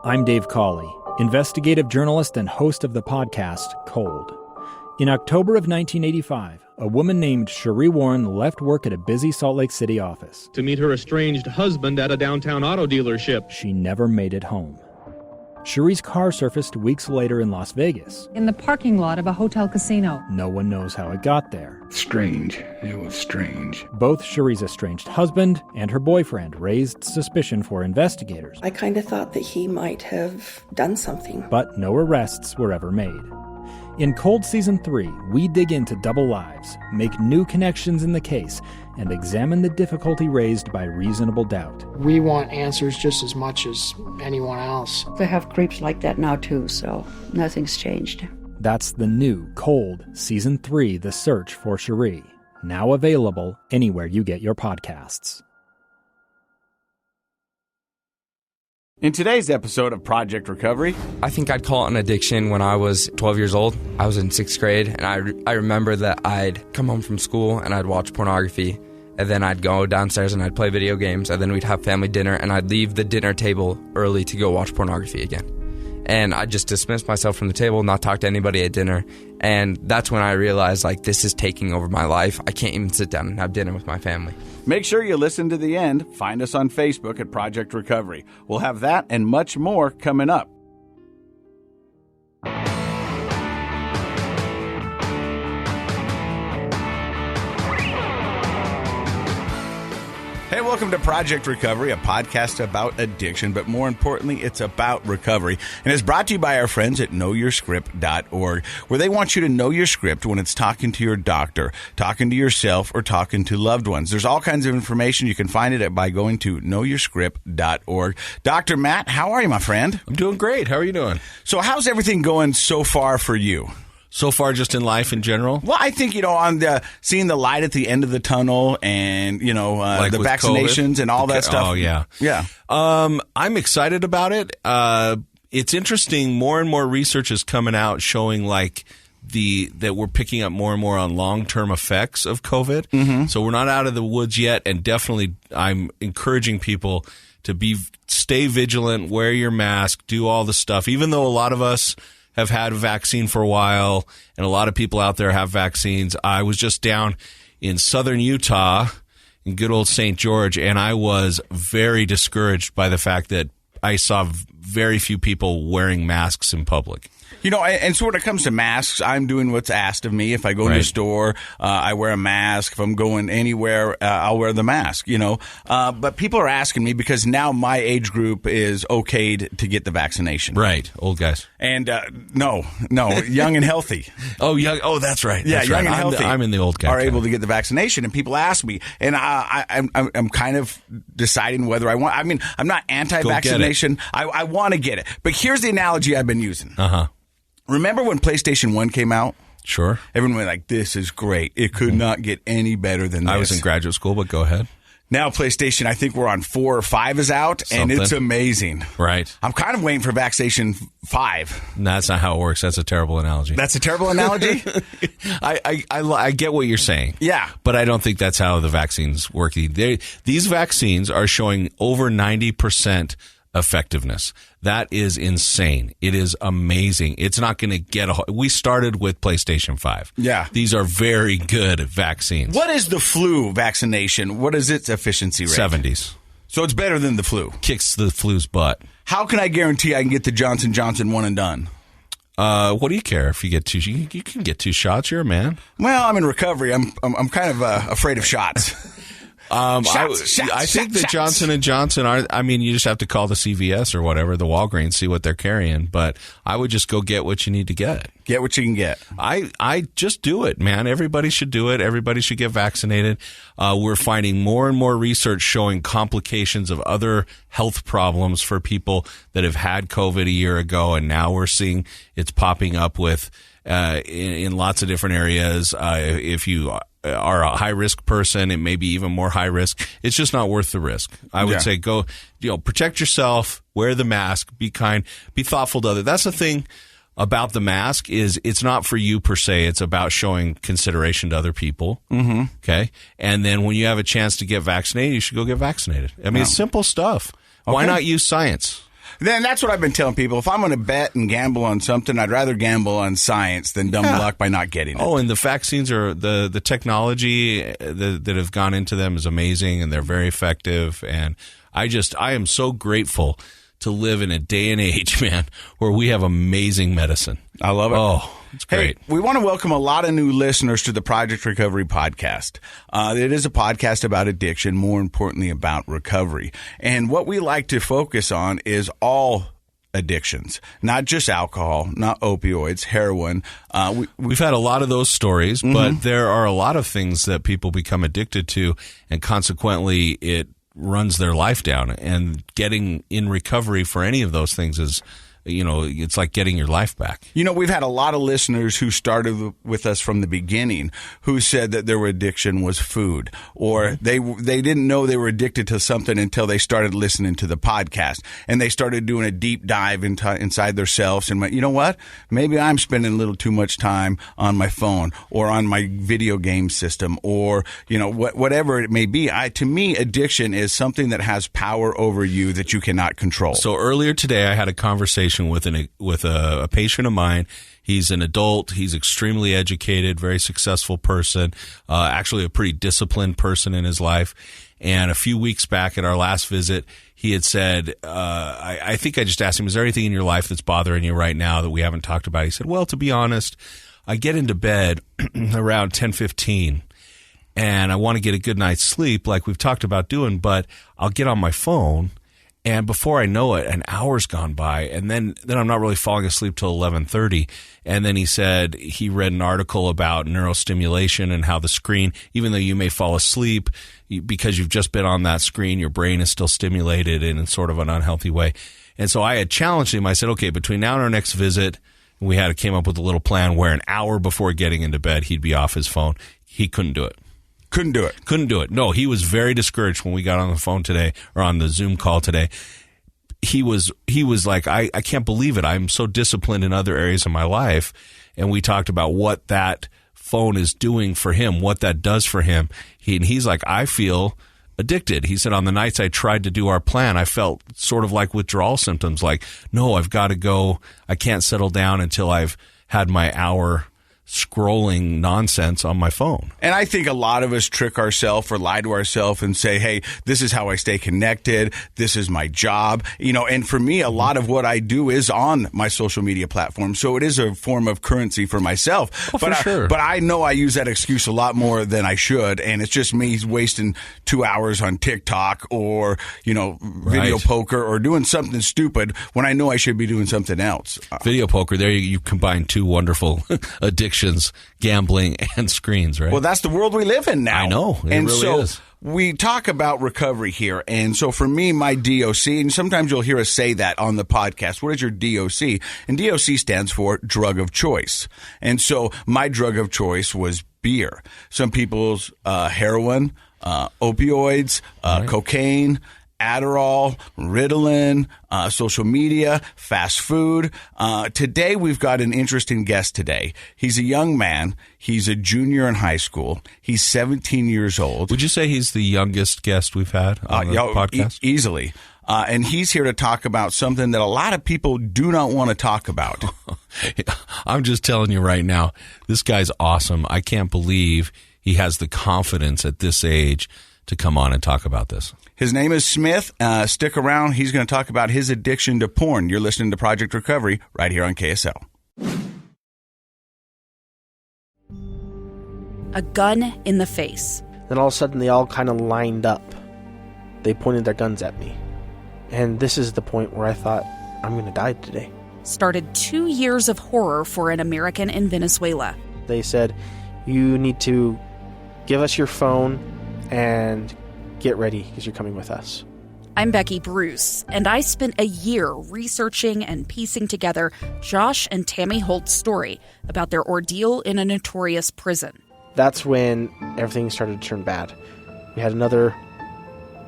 I'm Dave Cawley, investigative journalist and host of the podcast Cold. In October of 1985, a woman named Cherie Warren left work at a busy Salt Lake City office to meet her estranged husband at a downtown auto dealership. She never made it home. Cherie's car surfaced weeks later in Las Vegas. In the parking lot of a hotel casino. No one knows how it got there. Strange. It was strange. Both Cherie's estranged husband and her boyfriend raised suspicion for investigators. I kind of thought that he might have done something. But no arrests were ever made. In Cold Season 3, we dig into double lives, make new connections in the case, and examine the difficulty raised by reasonable doubt. We want answers just as much as anyone else. They have creeps like that now too, so nothing's changed. That's the new Cold Season 3, The Search for Cherie, now available anywhere you get your podcasts. In today's episode of Project Recovery, I think I'd call it an addiction when I was 12 years old. I was in 6th grade, and I remember that I'd come home from school and I'd watch pornography, and then I'd go downstairs and I'd play video games, and then we'd have family dinner, and I'd leave the dinner table early to go watch pornography again. And I'd just dismiss myself from the table, not talk to anybody at dinner, and that's when I realized, like, this is taking over my life. I can't even sit down and have dinner with my family. Make sure you listen to the end. Find us on Facebook at Project Recovery. We'll have that and much more coming up. Hey, welcome to Project Recovery, a podcast about addiction, but more importantly, it's about recovery. And it's brought to you by our friends at knowyourscript.org, where they want you to know your script when it's talking to your doctor, talking to yourself, or talking to loved ones. There's all kinds of information. You can find it by going to knowyourscript.org. Dr. Matt, how are you, my friend? I'm doing great. How are you doing? So how's everything going so far for you? So far, just in life in general? Well, I think, on the seeing the light at the end of the tunnel and, like the vaccinations COVID? And all that stuff. Oh, yeah. Yeah. I'm excited about it. It's interesting. More and more research is coming out showing that we're picking up more and more on long-term effects of COVID. Mm-hmm. So we're not out of the woods yet. And definitely I'm encouraging people to stay vigilant, wear your mask, do all the stuff, even though a lot of us have had a vaccine for a while, and a lot of people out there have vaccines. I was just down in southern Utah, in good old St. George, and I was very discouraged by the fact that I saw very few people wearing masks in public. And so when it comes to masks, I'm doing what's asked of me. If I go to a store, I wear a mask. If I'm going anywhere, I'll wear the mask, But people are asking me because now my age group is okayed to get the vaccination. Right. Old guys. And no, young and healthy. Oh, young. Oh, that's right. Yeah, that's young right. and healthy. I'm in the old guy. Are able to get the vaccination. And people ask me, and I'm kind of deciding whether I want. I mean, I'm not anti-vaccination. I want to get it. But here's the analogy I've been using. Uh-huh. Remember when PlayStation 1 came out? Sure. Everyone was like, this is great. It could not get any better than this. I was in graduate school, but go ahead. Now PlayStation, I think we're on 4 or 5 is out, and it's amazing. Right. I'm kind of waiting for Vaccination 5. No, that's not how it works. That's a terrible analogy. That's a terrible analogy? I get what you're saying. Yeah. But I don't think that's how the vaccines work. These vaccines are showing over 90% effectiveness. That is insane. It is amazing. It's not going to get we started with PlayStation 5. Yeah. These are very good vaccines. What is the flu vaccination? What is its efficiency rate? 70s. So it's better than the flu. Kicks the flu's butt. How can I guarantee I can get the Johnson & Johnson one and done? What do you care if you get 2? You can get 2 shots. You're a man. Well, I'm in recovery. I'm kind of afraid of shots. I think that Johnson & Johnson you just have to call the CVS or whatever, the Walgreens, see what they're carrying. But I would just go get what you need to get. Get what you can get. I just do it, man. Everybody should do it. Everybody should get vaccinated. We're finding more and more research showing complications of other health problems for people that have had COVID a year ago. And now we're seeing it's popping up with in lots of different areas. If you are a high-risk person, it may be even more high risk. It's just not worth the risk. I would say go, protect yourself, wear the mask, be kind, be thoughtful to others. That's the thing about the mask is it's not for you per se. It's about showing consideration to other people. Mm-hmm. Okay. And then when you have a chance to get vaccinated, you should go get vaccinated. I mean, it's simple stuff. Okay. Why not use science? Then that's what I've been telling people. If I'm going to bet and gamble on something, I'd rather gamble on science than dumb luck by not getting it. Oh, and the vaccines are the technology that have gone into them is amazing, and they're very effective. And I am so grateful to live in a day and age, man, where we have amazing medicine. I love it. Oh, it's great. Hey, we want to welcome a lot of new listeners to the Project Recovery podcast. It is a podcast about addiction, more importantly about recovery. And what we like to focus on is all addictions, not just alcohol, not opioids, heroin. We've had a lot of those stories, but there are a lot of things that people become addicted to, and consequently it runs their life down. And getting in recovery for any of those things is, it's like getting your life back. We've had a lot of listeners who started with us from the beginning who said that their addiction was food, or they didn't know they were addicted to something until they started listening to the podcast, and they started doing a deep dive inside themselves and went, you know what? Maybe I'm spending a little too much time on my phone or on my video game system, or whatever it may be. To me, addiction is something that has power over you that you cannot control. So earlier today, I had a conversation with a patient of mine. He's an adult. He's extremely educated, very successful person, actually a pretty disciplined person in his life. And a few weeks back at our last visit, he had said, I think I just asked him, is there anything in your life that's bothering you right now that we haven't talked about? He said, well, to be honest, I get into bed around 10:15. And I want to get a good night's sleep like we've talked about doing, but I'll get on my phone, and before I know it, an hour's gone by, and then I'm not really falling asleep till 11:30. And then he said he read an article about neurostimulation and how the screen, even though you may fall asleep, because you've just been on that screen, your brain is still stimulated in sort of an unhealthy way. And so I had challenged him. I said, okay, between now and our next visit, came up with a little plan where an hour before getting into bed, he'd be off his phone. He couldn't do it. Couldn't do it. No, he was very discouraged when we got on the phone today, or on the Zoom call today. He was like, I can't believe it. I'm so disciplined in other areas of my life. And we talked about what that phone is doing for him, what that does for him. He's like, I feel addicted. He said, on the nights I tried to do our plan, I felt sort of like withdrawal symptoms, like, no, I've got to go. I can't settle down until I've had my hour scrolling nonsense on my phone. And I think a lot of us trick ourselves or lie to ourselves and say, hey, this is how I stay connected. This is my job. And for me, a lot of what I do is on my social media platform. So it is a form of currency for myself. Oh, sure. But I know I use that excuse a lot more than I should. And it's just me wasting 2 hours on TikTok or, video poker or doing something stupid when I know I should be doing something else. Video poker, there you combine two wonderful addictions. Gambling and screens, right? Well, that's the world we live in now. I know. It really is. We talk about recovery here. And so for me, my DOC, and sometimes you'll hear us say that on the podcast, what is your DOC? And DOC stands for drug of choice. And so my drug of choice was beer. Some people's heroin, opioids, cocaine, Adderall, Ritalin, social media, fast food. Today, we've got an interesting guest today. He's a young man. He's a junior in high school. He's 17 years old. Would you say he's the youngest guest we've had on the podcast? Easily. And he's here to talk about something that a lot of people do not want to talk about. I'm just telling you right now, this guy's awesome. I can't believe he has the confidence at this age to come on and talk about this. His name is Smith. Stick around. He's going to talk about his addiction to porn. You're listening to Project Recovery right here on KSL. A gun in the face. Then all of a sudden they all kind of lined up. They pointed their guns at me. And this is the point where I thought, I'm going to die today. Started 2 years of horror for an American in Venezuela. They said, you need to give us your phone and get ready because you're coming with us. I'm Becky Bruce, and I spent a year researching and piecing together Josh and Tammy Holt's story about their ordeal in a notorious prison. That's when everything started to turn bad. We had another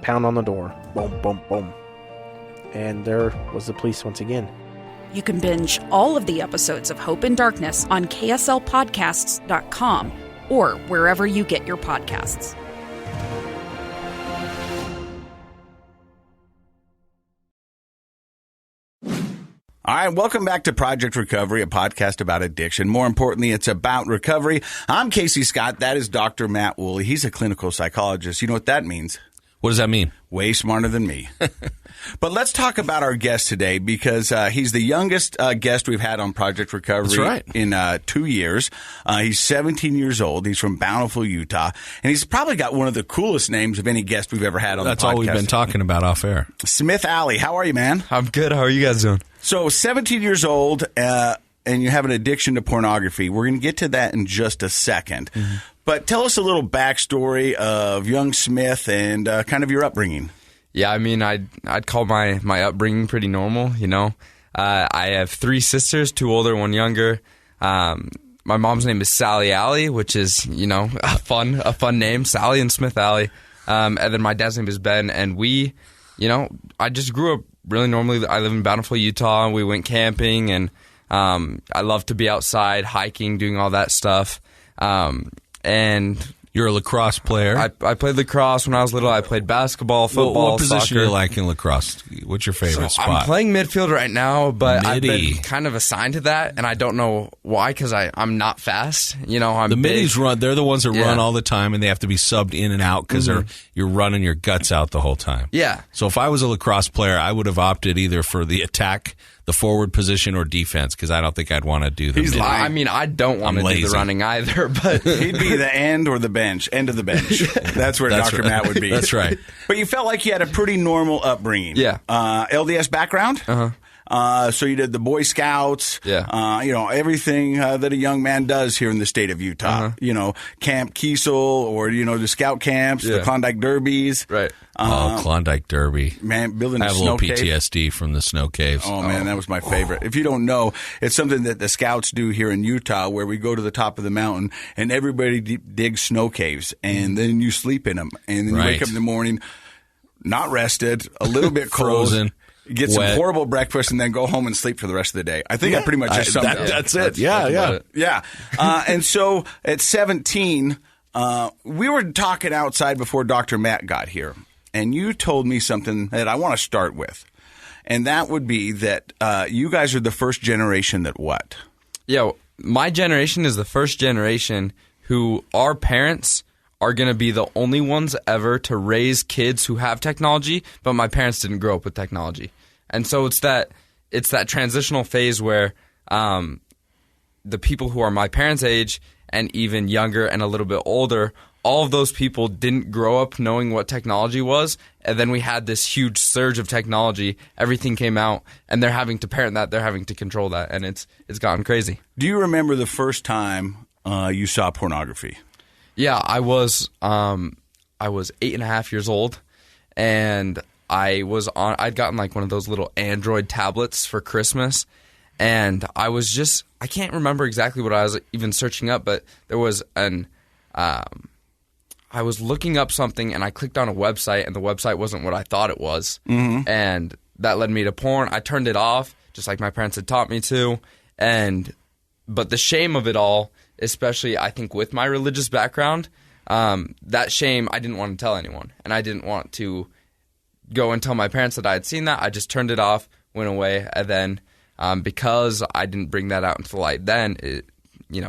pound on the door. Boom, boom, boom. And there was the police once again. You can binge all of the episodes of Hope in Darkness on KSLpodcasts.com or wherever you get your podcasts. All right, welcome back to Project Recovery, a podcast about addiction. More importantly, it's about recovery. I'm Casey Scott. That is Dr. Matt Woolley. He's a clinical psychologist. You know what that means? What does that mean? Way smarter than me. But let's talk about our guest today because he's the youngest guest we've had on Project Recovery in 2 years. He's 17 years old. He's from Bountiful, Utah. And he's probably got one of the coolest names of any guest we've ever had on the podcast. That's all we've been talking about off air. Smith Alley. How are you, man? I'm good. How are you guys doing? So 17 years old, and you have an addiction to pornography. We're going to get to that in just a second. Mm-hmm. But tell us a little backstory of young Smith and kind of your upbringing. Yeah, I mean, I'd call my upbringing pretty normal, you know. I have 3 sisters, 2 older, 1 younger. My mom's name is Sally Alley, which is, you know, a fun name, Sally and Smith Alley. And then my dad's name is Ben, and we, you know, I just grew up really normally. I live in Bountiful, Utah, and we went camping, and I love to be outside, hiking, doing all that stuff. And you're a lacrosse player. I played lacrosse when I was little. I played basketball, football, what position soccer. do you like in lacrosse? What's your favorite spot? I'm playing midfield right now, but I've Midi. been kind of assigned to that, and I don't know why because I'm not fast. You know, I'm the big. middies run. They're the ones that run all the time, and they have to be subbed in and out because you're running your guts out the whole time. Yeah. So if I was a lacrosse player, I would have opted either for the attack, the forward position, or defense because I don't think I'd want to do the midi. I mean, I don't want to do the running either, but he'd be the end or the bench, end of the bench. That's where Dr. Matt would be. That's right. But you felt like you had a pretty normal upbringing. Yeah. LDS background? Uh-huh. So you did the Boy Scouts, you know, everything that a young man does here in the state of Utah. Uh-huh. You know, Camp Kiesel or, you know, the scout camps, the Klondike Derbies. Right. Klondike Derby. Man, building I have a a little snow cave. PTSD from the snow caves. Oh, man, that was my favorite. If you don't know, it's something that the scouts do here in Utah where we go to the top of the mountain and everybody digs snow caves and then you sleep in them. And then you wake up in the morning not rested, a little bit cold. Frozen. Get some horrible breakfast and then go home and sleep for the rest of the day. I think I pretty much just summed it up. That's it. Yeah. And so at 17, we were talking outside before Dr. Matt got here. And you told me something that I want to start with. And that would be that you guys are the first generation that what? Yeah, my generation is the first generation who our parents are going to be the only ones ever to raise kids who have technology, but my parents didn't grow up with technology. And so it's that transitional phase where the people who are my parents' age and even younger and a little bit older, all of those people didn't grow up knowing what technology was, and then we had this huge surge of technology. Everything came out, and they're having to parent that, they're having to control that, and it's gotten crazy. Do you remember the first time you saw pornography? Yeah, I was 8.5 years old, and I'd gotten like one of those little Android tablets for Christmas, and I can't remember exactly what I was even searching up, but there was I was looking up something, and I clicked on a website, and the website wasn't what I thought it was, and that led me to porn. I turned it off, just like my parents had taught me to, but the shame of it all, especially I think with my religious background, that shame I didn't want to tell anyone, and I didn't want to go and tell my parents that I had seen that. I just turned it off, went away, and then because I didn't bring that out into the light then, it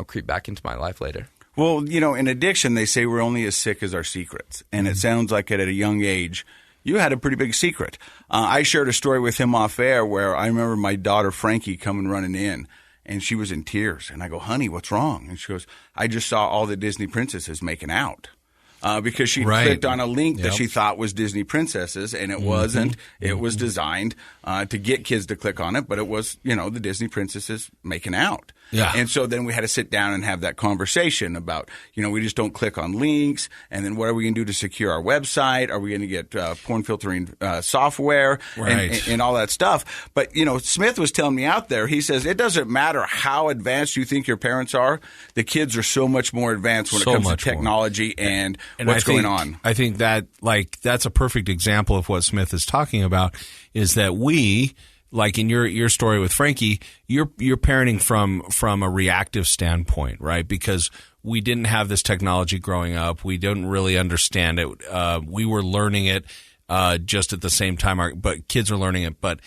creeped back into my life later. Well, you know, in addiction, they say we're only as sick as our secrets. And it sounds like at a young age, you had a pretty big secret. I shared a story with him off air where I remember my daughter, Frankie, coming running in, and she was in tears. And I go, honey, what's wrong? And she goes, I just saw all the Disney princesses making out. Because she clicked on a link that she thought was Disney princesses, and it wasn't. It was designed to get kids to click on it, but it was, the Disney princesses making out. Yeah. And so then we had to sit down and have that conversation about, we just don't click on links. And then what are we going to do to secure our website? Are we going to get porn filtering software and all that stuff? But, Smith was telling me out there, he says, it doesn't matter how advanced you think your parents are. The kids are so much more advanced when it comes to technology and what's going on. I think that, that's a perfect example of what Smith is talking about, is that we – like in your story with Frankie, you're parenting from a reactive standpoint, right? Because we didn't have this technology growing up. We didn't really understand it. We were learning it just at the same time, but kids are learning it. But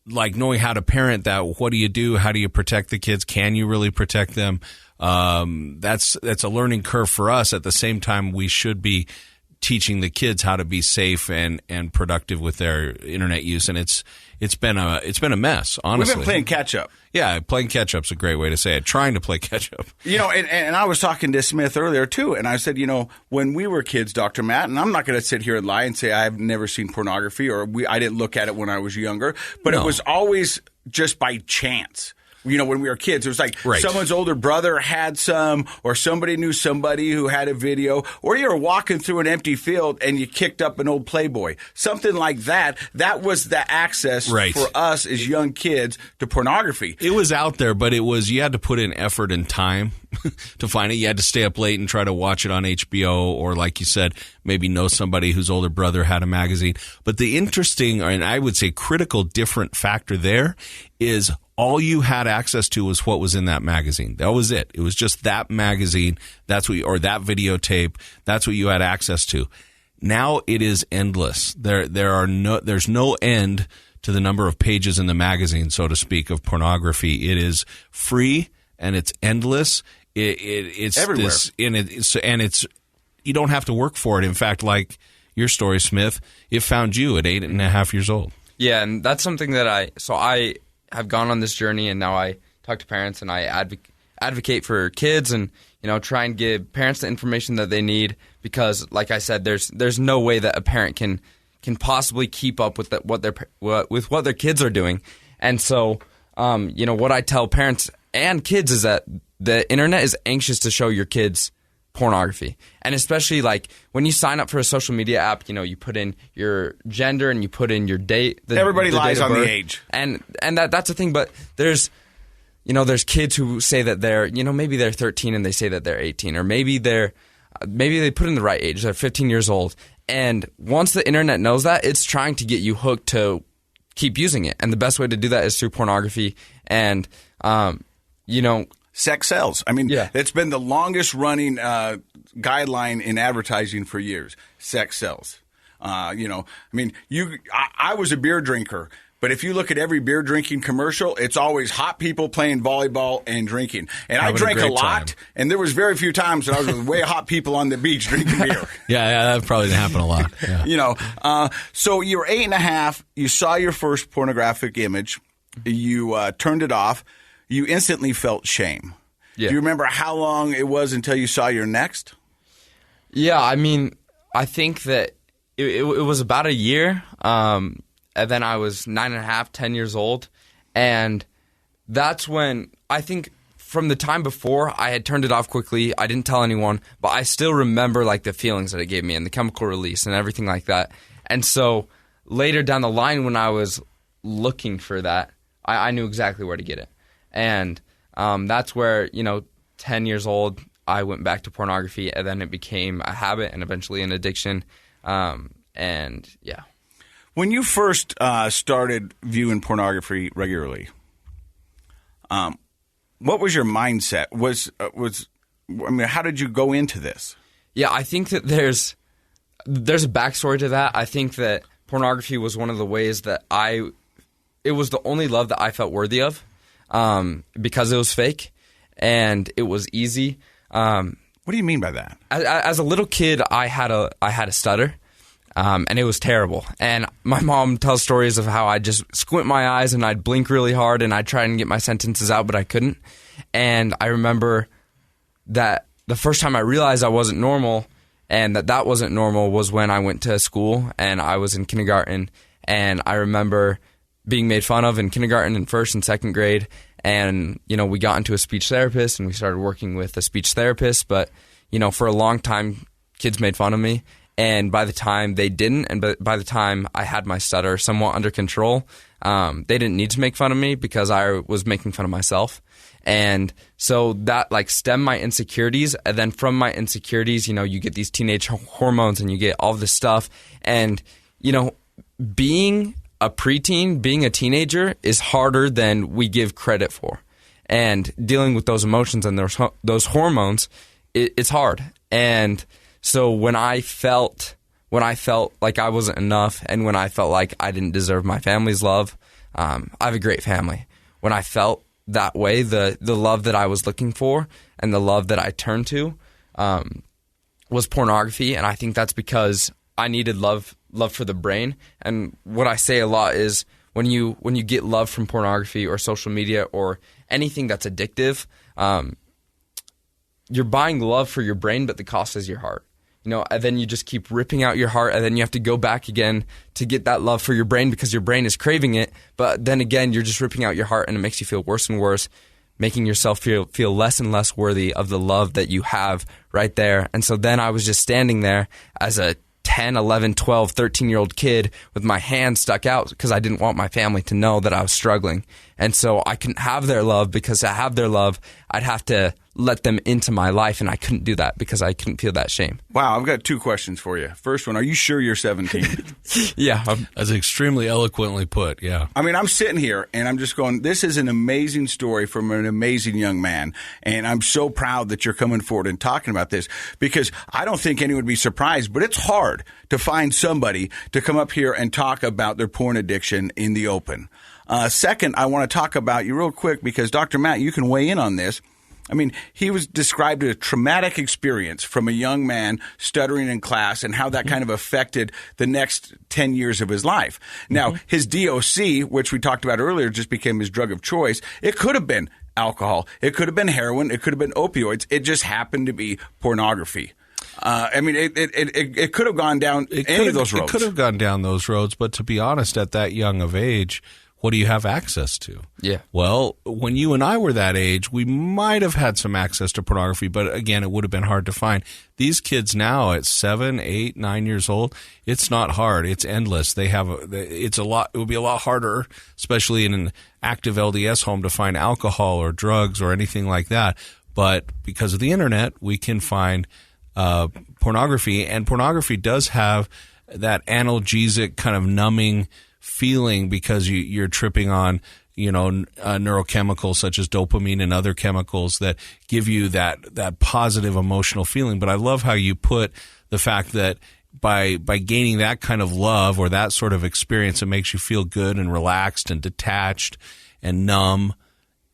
like knowing how to parent that. What do you do? How do you protect the kids? Can you really protect them? That's a learning curve for us. At the same time, we should be teaching the kids how to be safe and productive with their internet use. And it's been a mess, honestly. We've been playing catch up. Yeah, playing catch up's a great way to say it. Trying to play catch up. And I was talking to Smith earlier too, and I said, when we were kids, Dr. Matt, and I'm not going to sit here and lie and say I've never seen pornography or I didn't look at it when I was younger, but It was always just by chance. When we were kids, it was like someone's older brother had some, or somebody knew somebody who had a video, or you were walking through an empty field and you kicked up an old Playboy. Something like that. That was the access for us as young kids to pornography. It was out there, but you had to put in effort and time to find it. You had to stay up late and try to watch it on HBO, or like you said, maybe know somebody whose older brother had a magazine. But the interesting, and I would say critical different factor there is all you had access to was what was in that magazine. That was it. It was just that magazine. Or that videotape. That's what you had access to. Now it is endless. There's no end to the number of pages in the magazine, so to speak, of pornography. It is free and it's endless. It's everywhere. You don't have to work for it. In fact, like your story, Smith, it found you at 8.5 years old. Yeah, and that's something that I have gone on this journey, and now I talk to parents and I advocate for kids, and try and give parents the information that they need, because, like I said, there's no way that a parent can possibly keep up with what their kids are doing. And so, what I tell parents and kids is that the internet is anxious to show your kids pornography. And especially like when you sign up for a social media app, you put in your gender and you put in your date. Everybody the lies date of on birth. the age. And that's the thing. But there's kids who say that they're, maybe they're 13 and they say that they're 18, or maybe they put in the right age. They're 15 years old. And once the internet knows that, it's trying to get you hooked to keep using it. And the best way to do that is through pornography. And, sex sells. It's been the longest running guideline in advertising for years. Sex sells. I was a beer drinker, but if you look at every beer drinking commercial, it's always hot people playing volleyball and drinking. And I drank a lot, and there was very few times that I was with way hot people on the beach drinking beer. Yeah, that probably didn't happen a lot. Yeah. So you were 8.5. You saw your first pornographic image. You turned it off. You instantly felt shame. Yeah. Do you remember how long it was until you saw your next? Yeah, I think that it was about a year, and then I was 9.5, 10 years old, and that's when I think from the time before I had turned it off quickly. I didn't tell anyone, but I still remember like the feelings that it gave me and the chemical release and everything like that. And so later down the line, when I was looking for that, I knew exactly where to get it. And that's where, 10 years old, I went back to pornography, and then it became a habit and eventually an addiction. And yeah. When you first started viewing pornography regularly, what was your mindset? How did you go into this? Yeah, I think that there's a backstory to that. I think that pornography was one of the ways that it was the only love that I felt worthy of. Because it was fake and it was easy. What do you mean by that? As a little kid, I had a stutter, and it was terrible. And my mom tells stories of how I'd just squint my eyes and I'd blink really hard and I'd try and get my sentences out, but I couldn't. And I remember that the first time I realized I wasn't normal and that wasn't normal was when I went to school and I was in kindergarten, and I remember being made fun of in kindergarten and first and second grade. And, we got into a speech therapist and we started working with a speech therapist. But, for a long time, kids made fun of me. And by the time they didn't, and by the time I had my stutter somewhat under control, they didn't need to make fun of me because I was making fun of myself. And so that stemmed my insecurities. And then from my insecurities, you get these teenage hormones and you get all this stuff. And, being a preteen, being a teenager, is harder than we give credit for. And dealing with those emotions and those hormones, it's hard. And so when I felt like I wasn't enough, and when I felt like I didn't deserve my family's love, I have a great family. When I felt that way, the love that I was looking for and the love that I turned to was pornography, and I think that's because I needed love for the brain. And what I say a lot is when you get love from pornography or social media or anything that's addictive, you're buying love for your brain, but the cost is your heart. And then you just keep ripping out your heart, and then you have to go back again to get that love for your brain because your brain is craving it. But then again, you're just ripping out your heart, and it makes you feel worse and worse, making yourself feel less and less worthy of the love that you have right there. And so then I was just standing there as a 10, 11, 12, 13-year-old kid with my hand stuck out because I didn't want my family to know that I was struggling. And so I couldn't have their love because to have their love, I'd have to let them into my life, and I couldn't do that because I couldn't feel that shame. Wow, I've got 2 questions for you. First one, are you sure you're 17? Yeah. That's extremely eloquently put, yeah. I mean, I'm sitting here, and I'm just going, this is an amazing story from an amazing young man, and I'm so proud that you're coming forward and talking about this because I don't think anyone would be surprised, but it's hard to find somebody to come up here and talk about their porn addiction in the open. Second, I want to talk about you real quick because, Dr. Matt, you can weigh in on this. I mean, he was described a traumatic experience from a young man stuttering in class and how that kind of affected the next 10 years of his life. Now, his DOC, which we talked about earlier, just became his drug of choice. It could have been alcohol. It could have been heroin. It could have been opioids. It just happened to be pornography. I mean, it could have gone down any of those roads. It could have gone down those roads, but to be honest, at that young of age, what do you have access to? Yeah. Well, when you and I were that age, we might have had some access to pornography, but again, it would have been hard to find. These kids now at 7, 8, 9 years old, it's not hard. It's endless. It would be a lot harder, especially in an active LDS home, to find alcohol or drugs or anything like that. But because of the internet, we can find pornography, and pornography does have that analgesic kind of numbing feeling because you're tripping on neurochemicals such as dopamine and other chemicals that give you that positive emotional feeling. But I love how you put the fact that by gaining that kind of love or that sort of experience, it makes you feel good and relaxed and detached and numb.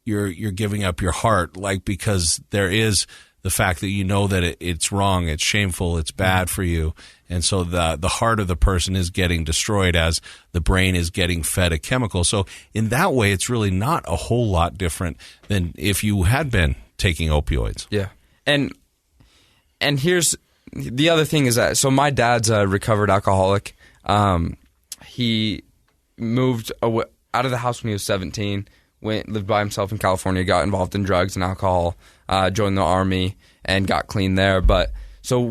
You're giving up your heart, because there is the fact that you know that it's wrong, it's shameful, it's bad for you. And so the heart of the person is getting destroyed as the brain is getting fed a chemical. So in that way, it's really not a whole lot different than if you had been taking opioids. Yeah. And here's the other thing is that, so my dad's a recovered alcoholic. He moved out of the house when he was 17, lived by himself in California, got involved in drugs and alcohol, joined the Army, and got clean there. But so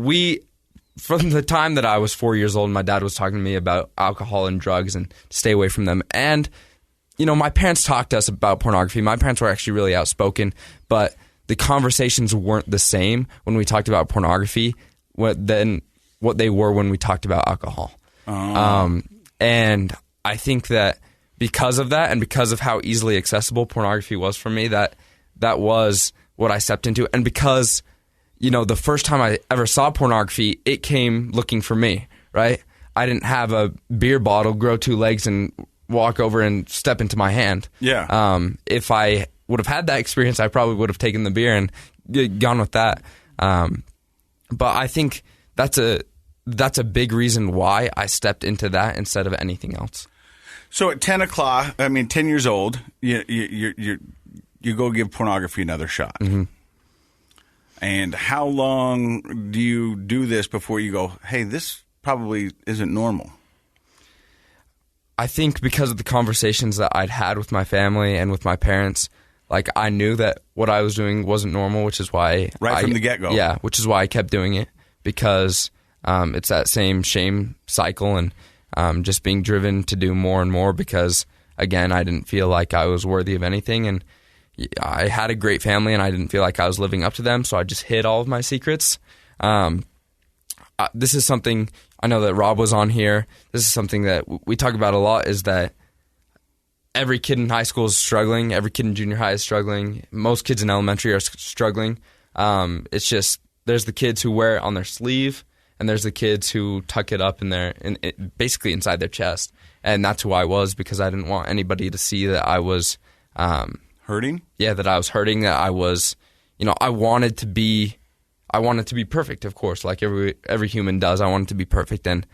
from the time that I was 4 years old, my dad was talking to me about alcohol and drugs and stay away from them. And, my parents talked to us about pornography. My parents were actually really outspoken, but the conversations weren't the same when we talked about pornography than what they were when we talked about alcohol. And I think that because of that and because of how easily accessible pornography was for me, that was what I stepped into. And because the first time I ever saw pornography, it came looking for me, right? I didn't have a beer bottle grow 2 legs and walk over and step into my hand. Yeah. If I would have had that experience, I probably would have taken the beer and gone with that. But I think that's a big reason why I stepped into that instead of anything else. So at 10 years old, you go give pornography another shot. Mm-hmm. And how long do you do this before you go, hey, this probably isn't normal? I think because of the conversations that I'd had with my family and with my parents, I knew that what I was doing wasn't normal, which is why... Right from the get-go. Yeah, which is why I kept doing it, because it's that same shame cycle and just being driven to do more and more because, again, I didn't feel like I was worthy of anything, and I had a great family and I didn't feel like I was living up to them, so I just hid all of my secrets. This is something, I know that Rob was on here, this is something that we talk about a lot, is that every kid in high school is struggling, every kid in junior high is struggling, most kids in elementary are struggling. It's just, there's the kids who wear it on their sleeve, and there's the kids who tuck it up in there, basically inside their chest. And that's who I was, because I didn't want anybody to see that I was hurting. Yeah, that I was hurting. That I was, I wanted to be perfect, of course, like every human does. I wanted to be perfect, and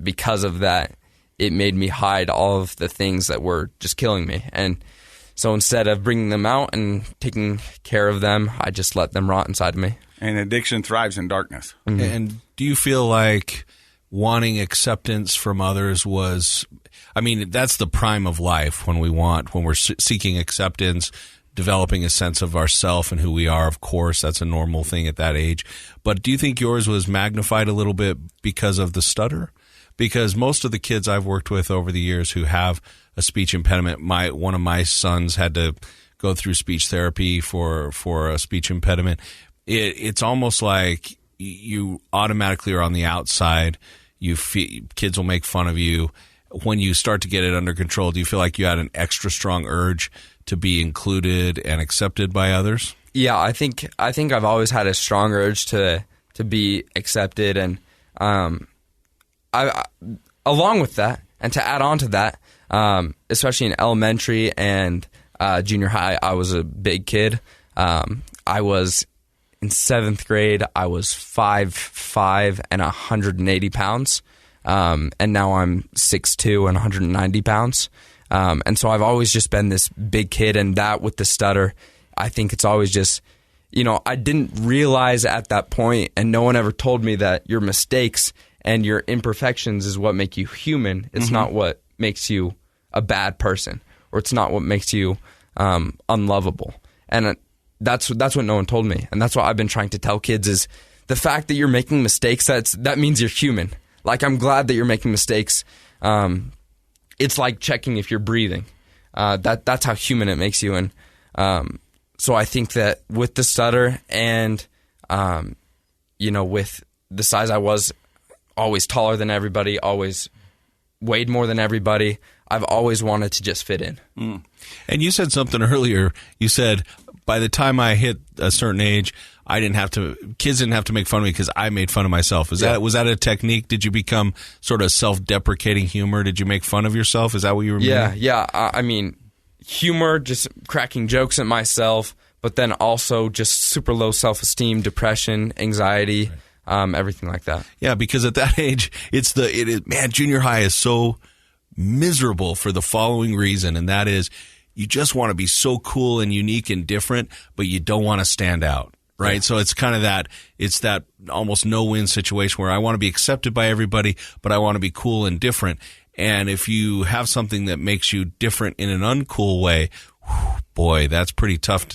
because of that, it made me hide all of the things that were just killing me. And so instead of bringing them out and taking care of them, I just let them rot inside of me. And addiction thrives in darkness. Mm-hmm. And do you feel like wanting acceptance from others that's the prime of life, when we're seeking acceptance, developing a sense of ourself and who we are? Of course, that's a normal thing at that age. But do you think yours was magnified a little bit because of the stutter? Because most of the kids I've worked with over the years who have a speech impediment, one of my sons had to go through speech therapy for a speech impediment. It's almost like you automatically are on the outside. Kids will make fun of you. When you start to get it under control, do you feel like you had an extra strong urge to be included and accepted by others? Yeah, I think I've always had a strong urge to be accepted, and I along with that, and to add on to that, especially in elementary and junior high, I was a big kid. I was in 7th grade. I was 5'5" and 180 pounds, and now I'm 6'2" and 190 pounds. And so I've always just been this big kid, and that with the stutter, I think it's always just, I didn't realize at that point, and no one ever told me that your mistakes and your imperfections is what make you human. It's not what makes you a bad person, or it's not what makes you unlovable. And that's what no one told me. And that's what I've been trying to tell kids is the fact that you're making mistakes, that means you're human. Like, I'm glad that you're making mistakes. It's like checking if you're breathing. That's how human it makes you. And so I think that with the stutter and, with the size I was, always taller than everybody, always weighed more than everybody, I've always wanted to just fit in. Mm. And you said something earlier. You said, by the time I hit a certain age, kids didn't have to make fun of me because I made fun of myself. Was that a technique? Did you become sort of self-deprecating humor? Did you make fun of yourself? Is that what you were meaning? Yeah. I mean, humor, just cracking jokes at myself, but then also just super low self-esteem, depression, anxiety, everything like that. Yeah, because at that age, junior high is so miserable for the following reason, and that is you just want to be so cool and unique and different, but you don't want to stand out. Right. Yeah. So it's kind of that almost no-win situation where I want to be accepted by everybody, but I want to be cool and different. And if you have something that makes you different in an uncool way, boy, that's pretty tough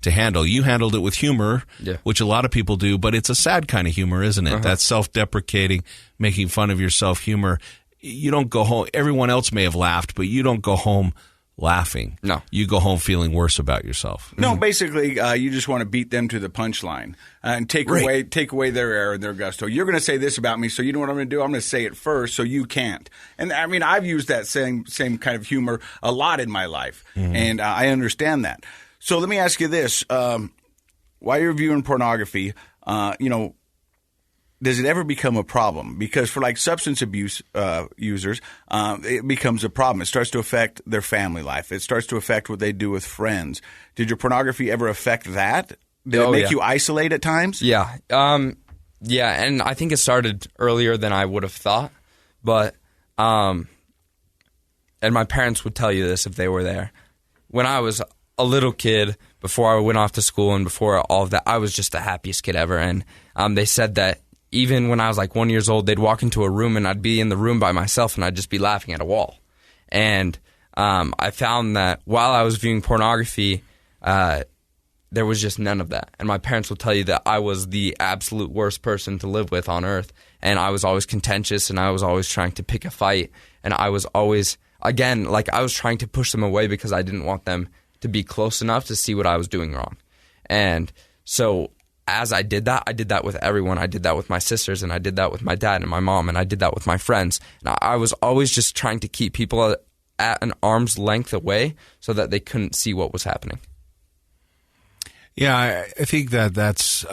to handle. You handled it with humor, which a lot of people do, but it's a sad kind of humor, isn't it? That self-deprecating, making fun of yourself humor. You don't go home. Everyone else may have laughed, but you don't go home laughing. No. You go home feeling worse about yourself. No, basically, you just want to beat them to the punchline and take away their air and their gusto. You're going to say this about me, so you know what I'm going to do? I'm going to say it first so you can't. And I mean, I've used that same kind of humor a lot in my life, and I understand that. So let me ask you this. While you're viewing pornography, does it ever become a problem? Because for like substance abuse users, it becomes a problem. It starts to affect their family life. It starts to affect what they do with friends. Did your pornography ever affect that? Did it make you isolate at times? Yeah. And I think it started earlier than I would have thought. But, and my parents would tell you this if they were there. When I was a little kid, before I went off to school and before all of that, I was just the happiest kid ever. And they said that even when I was like 1 year old, they'd walk into a room and I'd be in the room by myself and I'd just be laughing at a wall. And I found that while I was viewing pornography, there was just none of that. And my parents will tell you that I was the absolute worst person to live with on earth. And I was always contentious and I was always trying to pick a fight. And I was always, again, like I was trying to push them away because I didn't want them to be close enough to see what I was doing wrong. And so as I did that with everyone. I did that with my sisters, and I did that with my dad and my mom, and I did that with my friends. And I was always just trying to keep people at an arm's length away so that they couldn't see what was happening. Yeah, I think that's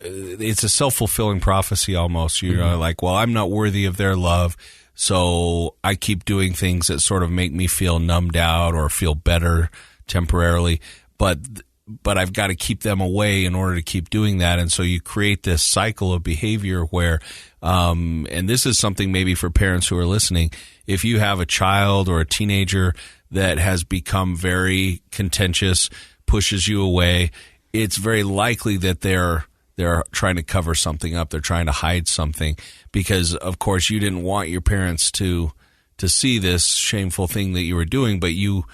it's a self-fulfilling prophecy almost. You're like, well, I'm not worthy of their love, so I keep doing things that sort of make me feel numbed out or feel better temporarily, but I've got to keep them away in order to keep doing that. And so you create this cycle of behavior where, and this is something maybe for parents who are listening, if you have a child or a teenager that has become very contentious, pushes you away, it's very likely that they're trying to cover something up. They're trying to hide something because, of course, you didn't want your parents to see this shameful thing that you were doing, but you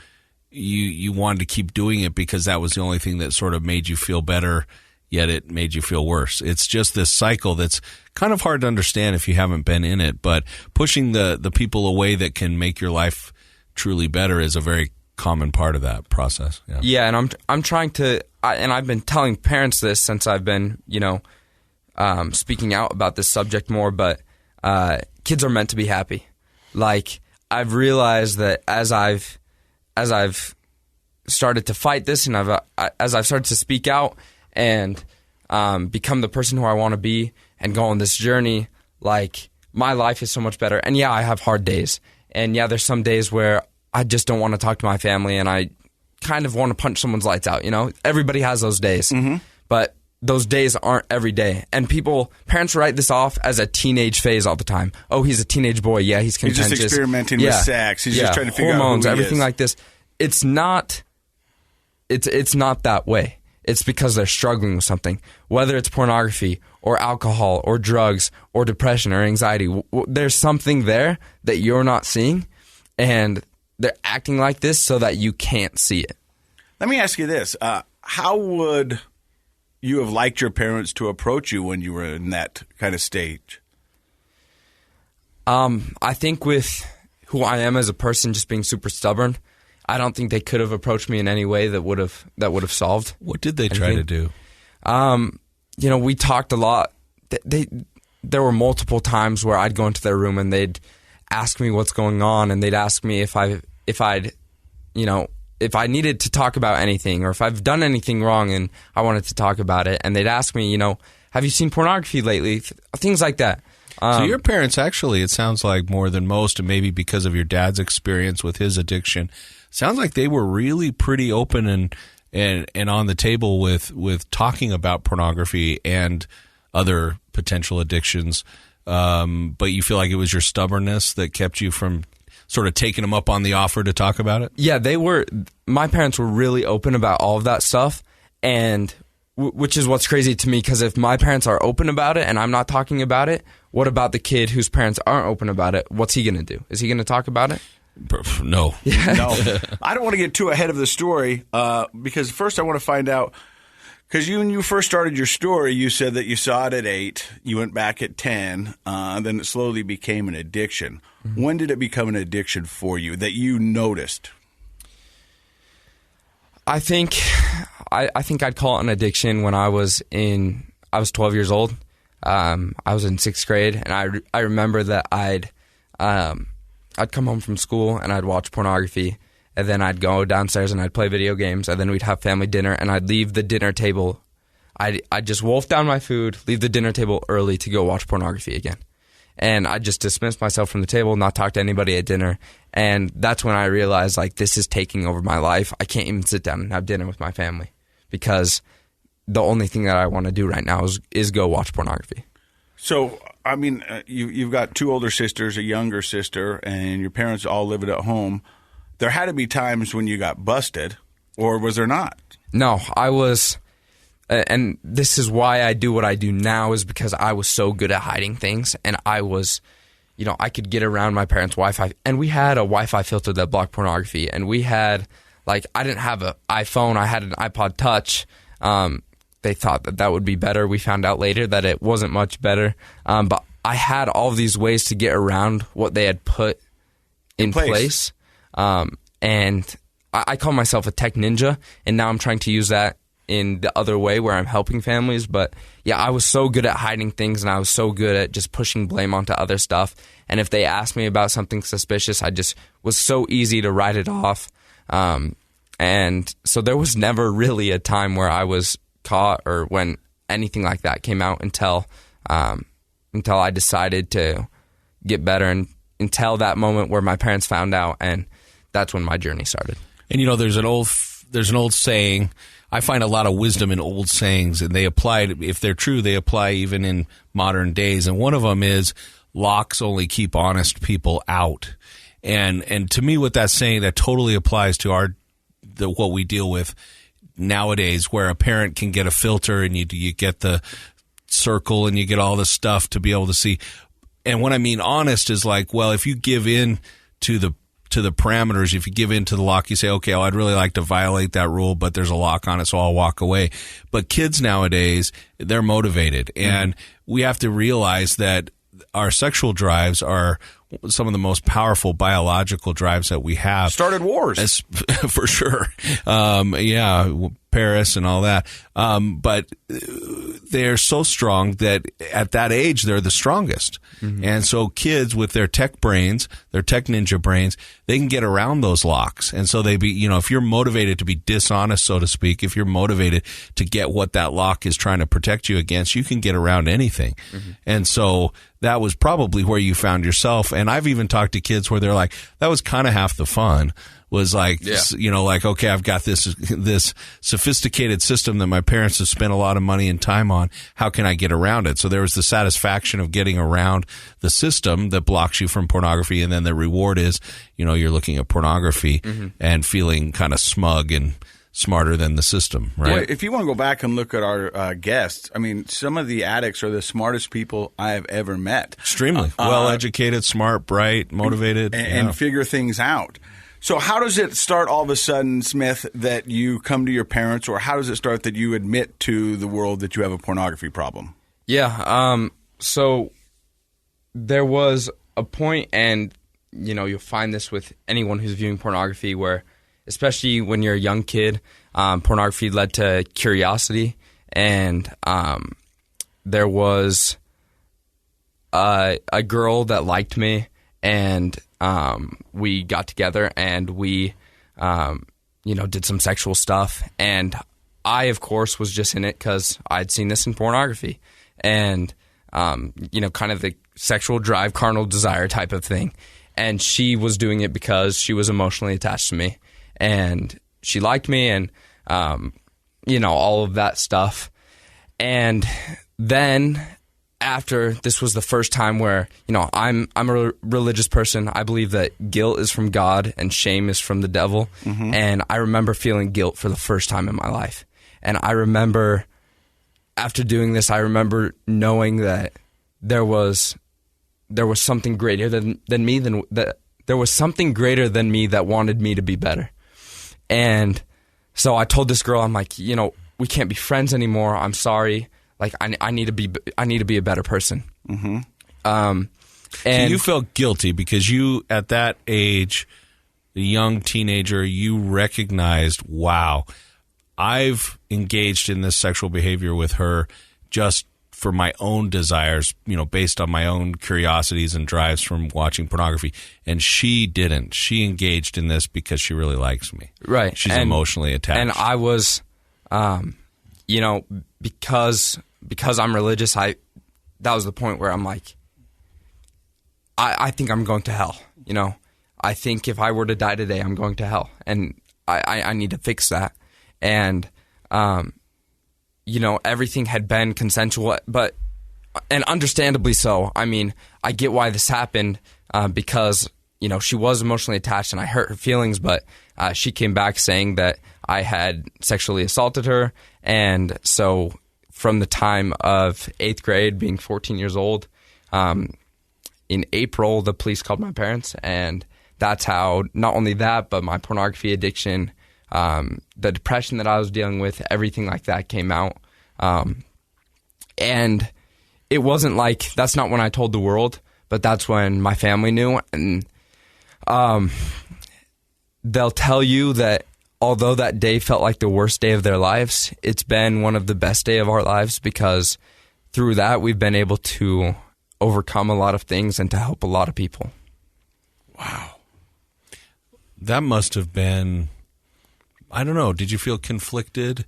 wanted to keep doing it because that was the only thing that sort of made you feel better, yet it made you feel worse. It's just this cycle that's kind of hard to understand if you haven't been in it, but pushing the people away that can make your life truly better is a very common part of that process. Yeah, and I'm trying to, and I've been telling parents this since I've been, speaking out about this subject more, but kids are meant to be happy. Like, I've realized that as I've started to fight this and as I've started to speak out and become the person who I want to be and go on this journey, like, my life is so much better. And yeah, I have hard days. And yeah, there's some days where I just don't want to talk to my family and I kind of want to punch someone's lights out, Everybody has those days. But those days aren't every day. And parents write this off as a teenage phase all the time. Oh, he's a teenage boy. Yeah, he's contentious. He's just experimenting with sex. He's just trying to figure hormones, out who he everything is. like this. It's not that way. It's because they're struggling with something, whether it's pornography or alcohol or drugs or depression or anxiety. There's something there that you're not seeing, and they're acting like this so that you can't see it. Let me ask you this. How would you have liked your parents to approach you when you were in that kind of stage? I think with who I am as a person, just being super stubborn, I don't think they could have approached me in any way that would have solved. What did they try to do? We talked a lot. There were multiple times where I'd go into their room and they'd ask me what's going on, and they'd ask me if I needed to talk about anything or if I've done anything wrong and I wanted to talk about it. And they'd ask me, have you seen pornography lately? Things like that. So your parents actually, it sounds like more than most, and maybe because of your dad's experience with his addiction, sounds like they were really pretty open and on the table with talking about pornography and other potential addictions. But you feel like it was your stubbornness that kept you from sort of taking them up on the offer to talk about it? Yeah, my parents were really open about all of that stuff, and which is what's crazy to me, because if my parents are open about it and I'm not talking about it, what about the kid whose parents aren't open about it? What's he going to do? Is he going to talk about it? No. Yeah. No. I don't want to get too ahead of the story because first I want to find out, because when you first started your story, you said that you saw it at 8, you went back at 10, then it slowly became an addiction. Mm-hmm. When did it become an addiction for you that you noticed? I think I'd call it an addiction when I was 12 years old. I was in 6th grade, and I remember that I'd come home from school and I'd watch pornography, and then I'd go downstairs and I'd play video games, and then we'd have family dinner, and I'd leave the dinner table. I'd just wolf down my food, leave the dinner table early to go watch pornography again. And I'd just dismiss myself from the table, not talk to anybody at dinner. And that's when I realized, like, this is taking over my life. I can't even sit down and have dinner with my family because the only thing that I want to do right now is go watch pornography. So, I mean, you've got 2 older sisters, a younger sister, and your parents all living at home. There had to be times when you got busted, or was there not? No, I was, and this is why I do what I do now, is because I was so good at hiding things, and I was, I could get around my parents' Wi-Fi, and we had a Wi-Fi filter that blocked pornography, and we had, I didn't have an iPhone, I had an iPod Touch. They thought that would be better. We found out later that it wasn't much better, but I had all of these ways to get around what they had put in place. And I call myself a tech ninja, and now I'm trying to use that in the other way where I'm helping families. But yeah, I was so good at hiding things, and I was so good at just pushing blame onto other stuff. And if they asked me about something suspicious, I just was so easy to write it off. And so there was never really a time where I was caught or when anything like that came out until I decided to get better, and until that moment where my parents found out, and that's when my journey started. And there's an old saying. I find a lot of wisdom in old sayings, and they apply, if they're true, they apply even in modern days. And one of them is, locks only keep honest people out. And to me, what that's saying, that totally applies to what we deal with nowadays, where a parent can get a filter and you get the circle and you get all the stuff to be able to see. And what I mean honest is like, well, if you give in to the parameters, if you give in to the lock, you say, okay, well, I'd really like to violate that rule, but there's a lock on it, so I'll walk away. But kids nowadays, they're motivated. And we have to realize that our sexual drives are some of the most powerful biological drives that we have. Started wars. For sure. Paris and all that. But they're so strong that at that age, they're the strongest. Mm-hmm. And so kids with their tech brains, their tech ninja brains, they can get around those locks. And so if you're motivated to be dishonest, so to speak, if you're motivated to get what that lock is trying to protect you against, you can get around anything. Mm-hmm. And so that was probably where you found yourself. And I've even talked to kids where they're like, that was kind of half the fun. Was like, like, okay, I've got this sophisticated system that my parents have spent a lot of money and time on. How can I get around it? So there was the satisfaction of getting around the system that blocks you from pornography. And then the reward is, you're looking at pornography and feeling kind of smug and smarter than the system, right? Well, if you want to go back and look at our guests, I mean, some of the addicts are the smartest people I have ever met. Extremely well-educated, smart, bright, motivated. And figure things out. So how does it start all of a sudden, Smith, that you come to your parents, or how does it start that you admit to the world that you have a pornography problem? Yeah, so there was a point, and, you'll find this with anyone who's viewing pornography, where, especially when you're a young kid, pornography led to curiosity, and there was a girl that liked me, and we got together and we, did some sexual stuff. And I, of course, was just in it because I'd seen this in pornography and, kind of the sexual drive, carnal desire type of thing. And she was doing it because she was emotionally attached to me and she liked me and, all of that stuff. And then after, this was the first time where, I'm a religious person. I believe that guilt is from God and shame is from the devil. Mm-hmm. And I remember feeling guilt for the first time in my life. And I remember, after doing this, I remember knowing that there was something greater than me, there was something greater than me that wanted me to be better. And so I told this girl, I'm like, we can't be friends anymore. I'm sorry. Like I need to be a better person. Mm-hmm. And so you felt guilty because you, at that age, the young teenager, you recognized, wow, I've engaged in this sexual behavior with her just for my own desires, based on my own curiosities and drives from watching pornography. And she didn't. She engaged in this because she really likes me. Right. She's emotionally attached. And I was, because I'm religious, that was the point where I'm like, I think I'm going to hell. I think if I were to die today, I'm going to hell, and I need to fix that. And everything had been consensual, and understandably so. I mean, I get why this happened because she was emotionally attached, and I hurt her feelings. But she came back saying that I had sexually assaulted her, and so from the time of 8th grade, being 14 years old, in April, the police called my parents, and that's how, not only that, but my pornography addiction, the depression that I was dealing with, everything like that came out. And it wasn't like, that's not when I told the world, but that's when my family knew. And they'll tell you that although that day felt like the worst day of their lives, it's been one of the best day of our lives, because through that we've been able to overcome a lot of things and to help a lot of people. Wow. That must have been, I don't know, did you feel conflicted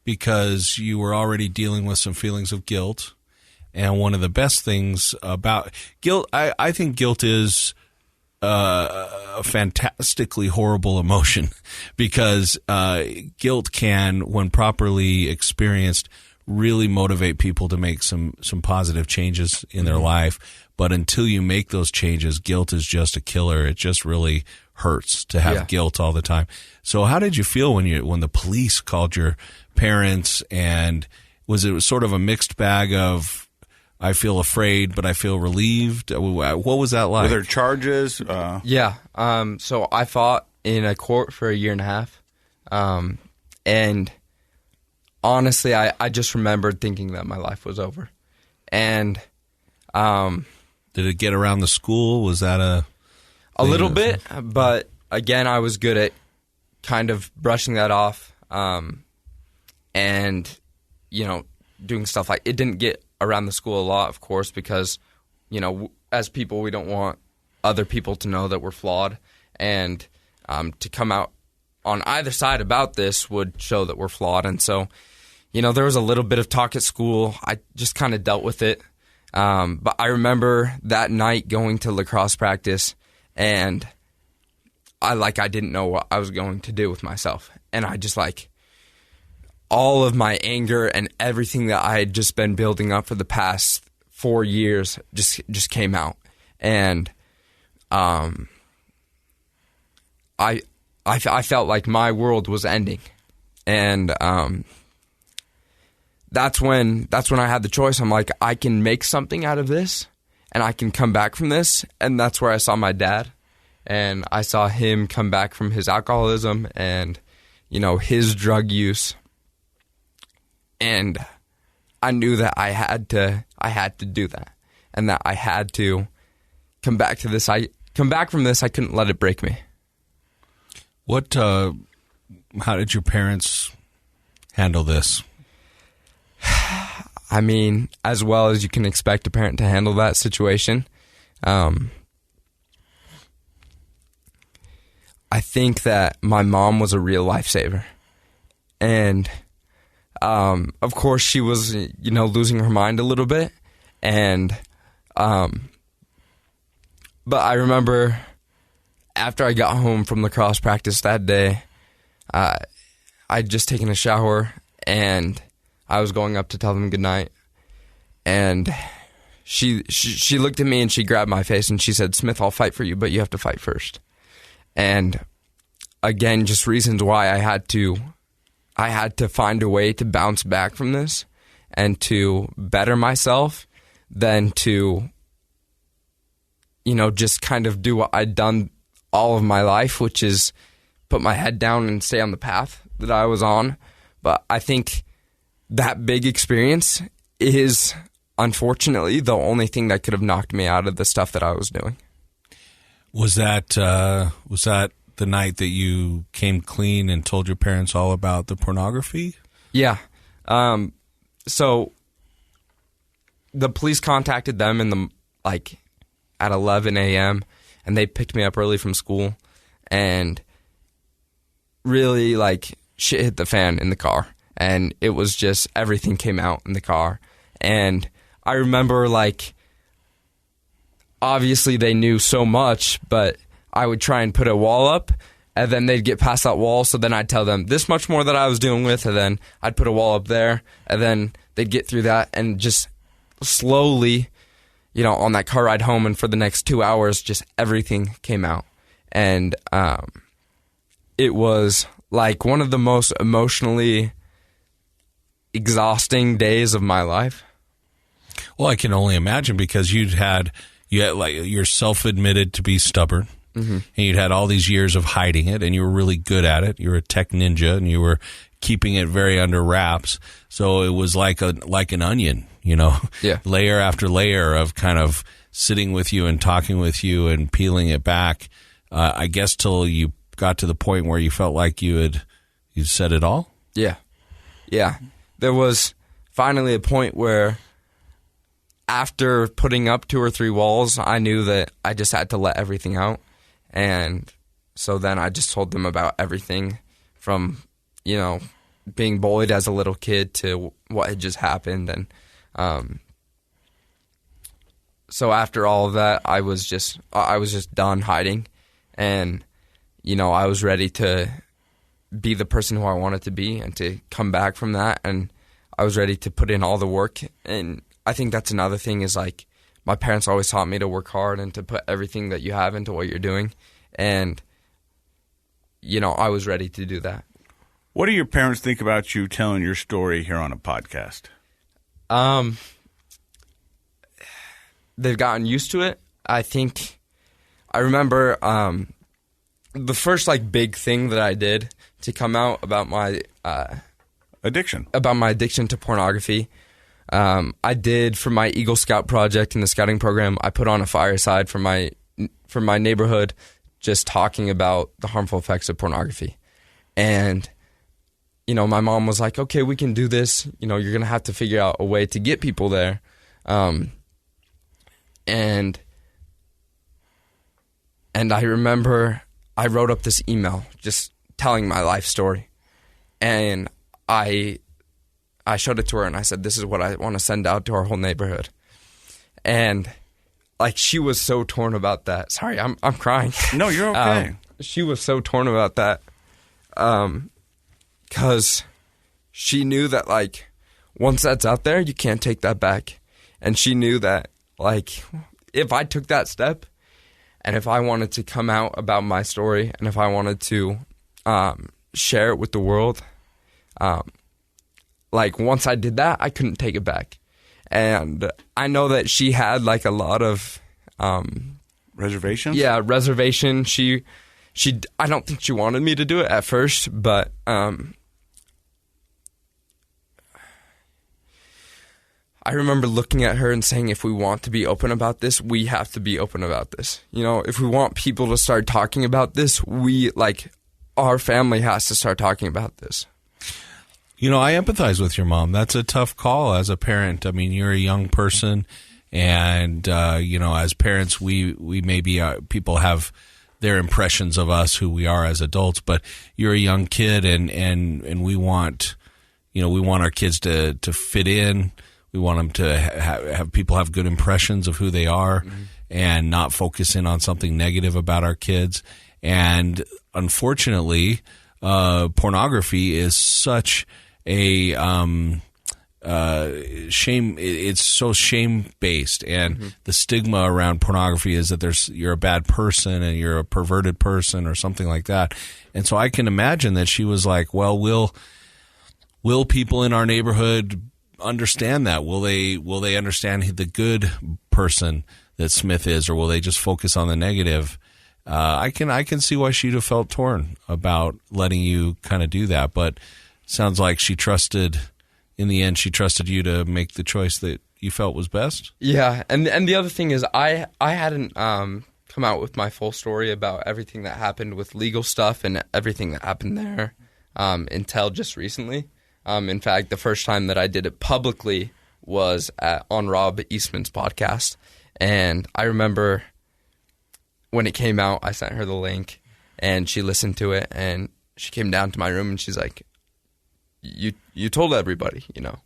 because you were already dealing with some feelings of guilt. And one of the best things about guilt, I think guilt is a fantastically horrible emotion, because guilt can, when properly experienced, really motivate people to make some positive changes in their life. But until you make those changes, guilt is just a killer. It just really hurts to have guilt all the time. So how did you feel when the police called your parents, and was it sort of a mixed bag of, I feel afraid, but I feel relieved? What was that like? Were there charges? Yeah. So I fought in a court for 1.5 years. And honestly, I just remembered thinking that my life was over. And did it get around the school? Was that a little bit? But again, I was good at kind of brushing that off, and doing stuff like it didn't get around the school a lot, of course, because as people, we don't want other people to know that we're flawed, and to come out on either side about this would show that we're flawed. And so, there was a little bit of talk at school. I just kind of dealt with it. But I remember that night going to lacrosse practice, and I didn't know what I was going to do with myself. And I just all of my anger and everything that I had just been building up for the past 4 years just came out. And I felt like my world was ending. And that's when I had the choice. I'm like, I can make something out of this, and I can come back from this. And that's where I saw my dad, and I saw him come back from his alcoholism and his drug use. And I knew that I had to do that, and that I had to come back to this. Come back from this. I couldn't let it break me. How did your parents handle this? I mean, as well as you can expect a parent to handle that situation. I think that my mom was a real lifesaver. And of course, she was, losing her mind a little bit. And but I remember after I got home from lacrosse practice that day, I'd just taken a shower, and I was going up to tell them goodnight. And she looked at me, and she grabbed my face, and she said, "Smith, I'll fight for you, but you have to fight first." And again, just reasons why I had to find a way to bounce back from this and to better myself than to, just kind of do what I'd done all of my life, which is put my head down and stay on the path that I was on. But I think that big experience is, unfortunately, the only thing that could have knocked me out of the stuff that I was doing. Was that the night that you came clean and told your parents all about the pornography? Yeah. So the police contacted them at 11 a.m. and they picked me up early from school, and really shit hit the fan in the car, and it was just everything came out in the car. And I remember obviously they knew so much, but I would try and put a wall up, and then they'd get past that wall. So then I'd tell them this much more that I was dealing with, and then I'd put a wall up there, and then they'd get through that, and just slowly, on that car ride home, and for the next 2 hours, just everything came out. And it was one of the most emotionally exhausting days of my life. Well, I can only imagine, because you're self-admitted to be stubborn. Mm-hmm. And you'd had all these years of hiding it, and you were really good at it. You were a tech ninja, and you were keeping it very under wraps. So it was like an onion, yeah. Layer after layer of kind of sitting with you and talking with you and peeling it back. I guess till you got to the point where you felt like you'd said it all. Yeah, yeah. There was finally a point where, after putting up 2 or 3 walls, I knew that I just had to let everything out. And so then I just told them about everything from, being bullied as a little kid to what had just happened. And so after all of that, I was just done hiding. And, you know, I was ready to be the person who I wanted to be and to come back from that. And I was ready to put in all the work. And I think that's another thing is, like, my parents always taught me to work hard and to put everything that you have into what you're doing. And, you know, I was ready to do that. What do your parents think about you telling your story here on a podcast? They've gotten used to it. I remember the first, like, big thing that I did to come out about my addiction to pornography. I did, for my Eagle Scout project in the scouting program, I put on a fireside for my neighborhood, just talking about the harmful effects of pornography. And, you know, my mom was like, okay, we can do this. You know, you're going to have to figure out a way to get people there. And I remember I wrote up this email just telling my life story. And I showed it to her and I said, this is what I want to send out to our whole neighborhood. And, like, she was so torn about that. Sorry, I'm crying. No, you're okay. She was so torn about that because she knew that, like, once that's out there, you can't take that back. And she knew that, like, if I took that step and if I wanted to come out about my story and if I wanted to share it with the world, like, once I did that, I couldn't take it back. And I know that she had, like, a lot of reservations. Yeah, reservation. She I don't think she wanted me to do it at first, but I remember looking at her and saying, if we want to be open about this, we have to be open about this. You know, if we want people to start talking about this, our family has to start talking about this. You know, I empathize with your mom. That's a tough call as a parent. I mean, you're a young person, and, you know, as parents, we maybe, people have their impressions of us, who we are as adults, but you're a young kid, and we want, you know, we want our kids to fit in. We want them to have people have good impressions of who they are, mm-hmm. and not focus in on something negative about our kids. And unfortunately, pornography is such a shame. It's so shame based, and mm-hmm. the stigma around pornography is that you're a bad person and you're a perverted person or something like that. And so I can imagine that she was like, well, will people in our neighborhood understand that? Will they understand the good person that Smith is, or will they just focus on the negative? I can see why she'd have felt torn about letting you kind of do that, but sounds like in the end, she trusted you to make the choice that you felt was best. Yeah, and the other thing is, I hadn't come out with my full story about everything that happened with legal stuff and everything that happened there until just recently. In fact, the first time that I did it publicly was on Rob Eastman's podcast, and I remember when it came out, I sent her the link, and she listened to it, and she came down to my room, and she's like, you told everybody, you know.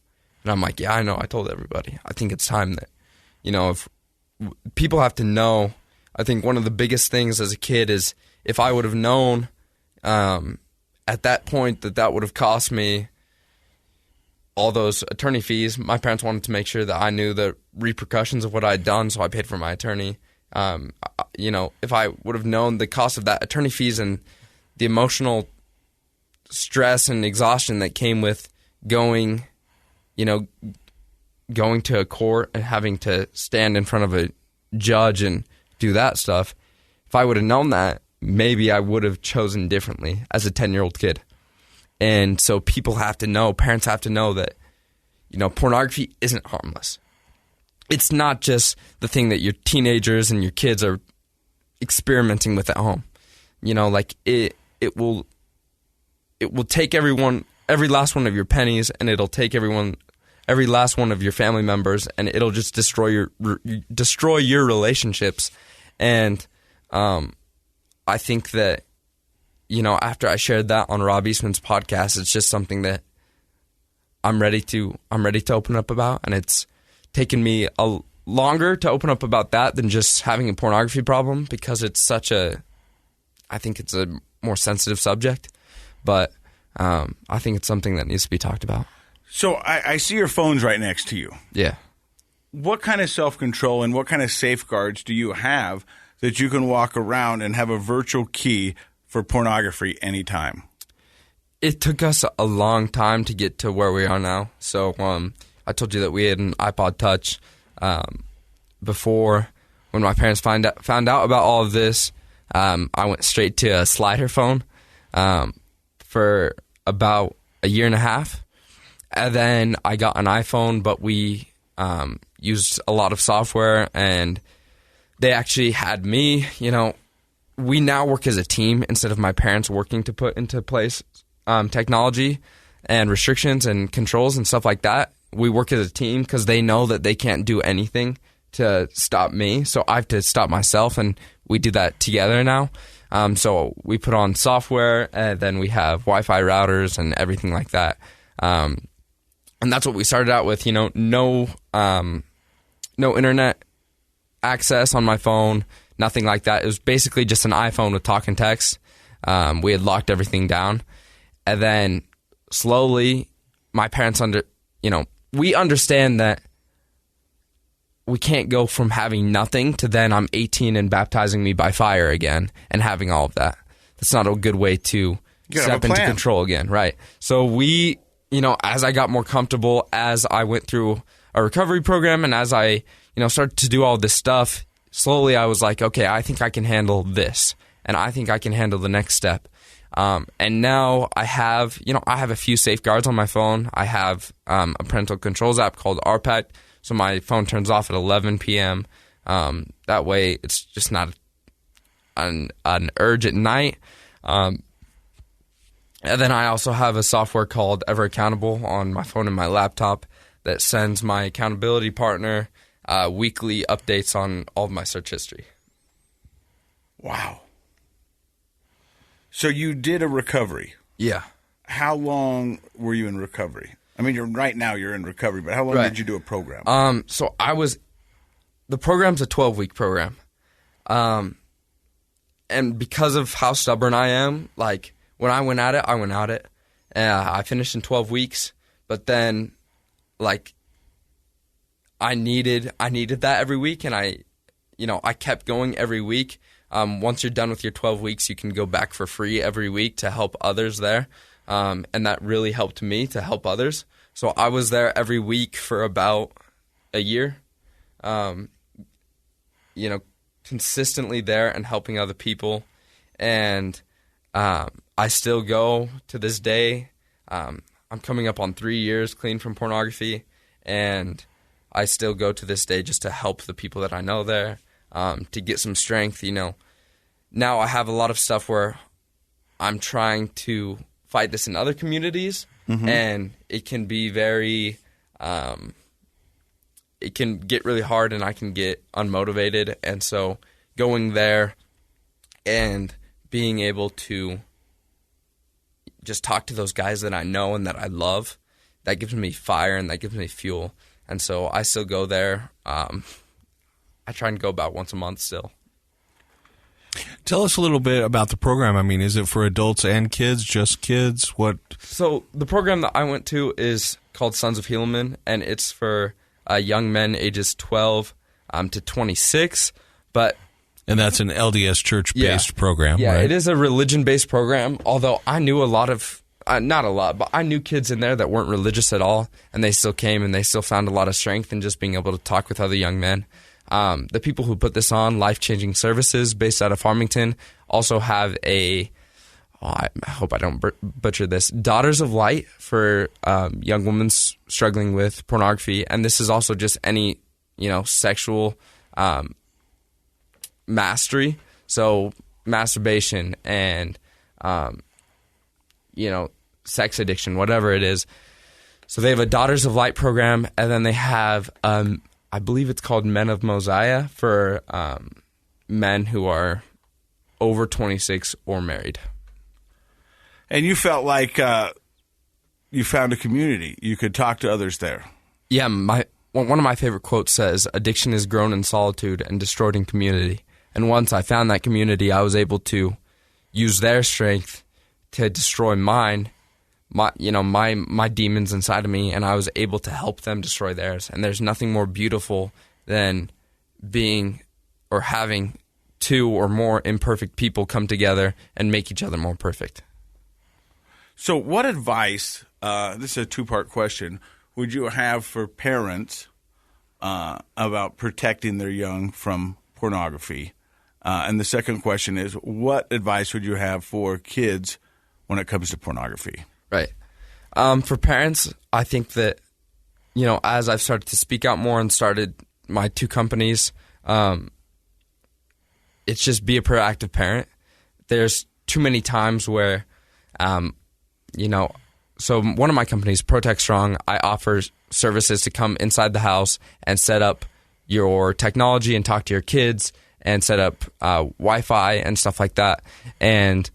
And I'm like, yeah, I know, I told everybody. I think it's time that, you know, if people have to know. I think one of the biggest things as a kid is, if I would have known at that point that would have cost me all those attorney fees. My parents wanted to make sure that I knew the repercussions of what I'd done, so I paid for my attorney. You know, if I would have known the cost of that attorney fees and the emotional stress and exhaustion that came with going to a court and having to stand in front of a judge and do that stuff, if I would have known that, maybe I would have chosen differently as a 10-year-old kid. And so people have to know, parents have to know that, you know, pornography isn't harmless. It's not just the thing that your teenagers and your kids are experimenting with at home. You know, like it will take every last one of your pennies, and it'll take every last one of your family members, and it'll just destroy your relationships. And I think that, you know, after I shared that on Rob Eastman's podcast, it's just something that I'm ready to open up about, and it's taken me a longer to open up about that than just having a pornography problem, because it's I think it's a more sensitive subject, but I think it's something that needs to be talked about. So I see your phone's right next to you. Yeah. What kind of self-control and what kind of safeguards do you have that you can walk around and have a virtual key for pornography anytime? It took us a long time to get to where we are now. So I told you that we had an iPod Touch before. When my parents found out about all of this, I went straight to a slider phone for about a year and a half. And then I got an iPhone, but we used a lot of software, and they actually had me, we now work as a team instead of my parents working to put into place technology and restrictions and controls and stuff like that. We work as a team because they know that they can't do anything to stop me. So I have to stop myself, and we do that together now. So we put on software, and then we have Wi-Fi routers and everything like that. And that's what we started out with, no internet access on my phone, nothing like that. It was basically just an iPhone with talk and text. We had locked everything down. And then slowly, my parents we understand that we can't go from having nothing to then I'm 18 and baptizing me by fire again and having all of that. That's not a good way to step into control again, right? So we, as I got more comfortable, as I went through a recovery program, and as I, started to do all this stuff, slowly I was like, okay, I think I can handle this, and I think I can handle the next step. And now I have a few safeguards on my phone. I have a parental controls app called RPAC, so my phone turns off at 11 p.m. That way it's just not an urge at night. And then I also have a software called Ever Accountable on my phone and my laptop that sends my accountability partner weekly updates on all of my search history. Wow. So you did a recovery. Yeah. How long were you in recovery? I mean, right now you're in recovery, but how long did you do a program? So the program's a 12-week program. And because of how stubborn I am, like, when I went at it. I finished in 12 weeks, but then, like, I needed that every week, and I kept going every week. Once you're done with your 12 weeks, you can go back for free every week to help others there. And that really helped me to help others. So I was there every week for about a year, consistently there and helping other people. And I still go to this day. I'm coming up on 3 years clean from pornography, and I still go to this day just to help the people that I know there. To get some strength, Now I have a lot of stuff where I'm trying to fight this in other communities, and it can be very, it can get really hard, and I can get unmotivated. And so going there and being able to just talk to those guys that I know and that I love, that gives me fire and that gives me fuel. And so I still go there. I try and go about once a month still. Tell us a little bit about the program. I mean, is it for adults and kids, just kids? What? So the program that I went to is called Sons of Helaman, and it's for young men ages 12 to 26. And that's an LDS church-based program, yeah, right? It is a religion-based program, although I knew a lot of, not a lot, but I knew kids in there that weren't religious at all, and they still came, and they still found a lot of strength in just being able to talk with other young men. The people who put this on, Life Changing Services, based out of Farmington, also have I hope I don't butcher this, Daughters of Light for young women struggling with pornography. And this is also just any, sexual mastery. So masturbation and, sex addiction, whatever it is. So they have a Daughters of Light program, and then they have I believe it's called Men of Mosiah for men who are over 26 or married. And you felt like you found a community. You could talk to others there. Yeah, one of my favorite quotes says, "Addiction is grown in solitude and destroyed in community." And once I found that community, I was able to use their strength to destroy my demons inside of me, and I was able to help them destroy theirs. And there's nothing more beautiful than being or having two or more imperfect people come together and make each other more perfect. So what advice, this is a two-part question, would you have for parents about protecting their young from pornography? And the second question is, what advice would you have for kids when it comes to pornography? Right. For parents, I think that, as I've started to speak out more and started my two companies, it's just be a proactive parent. There's too many times where, so one of my companies, Protect Strong, I offer services to come inside the house and set up your technology and talk to your kids and set up Wi-Fi and stuff like that. And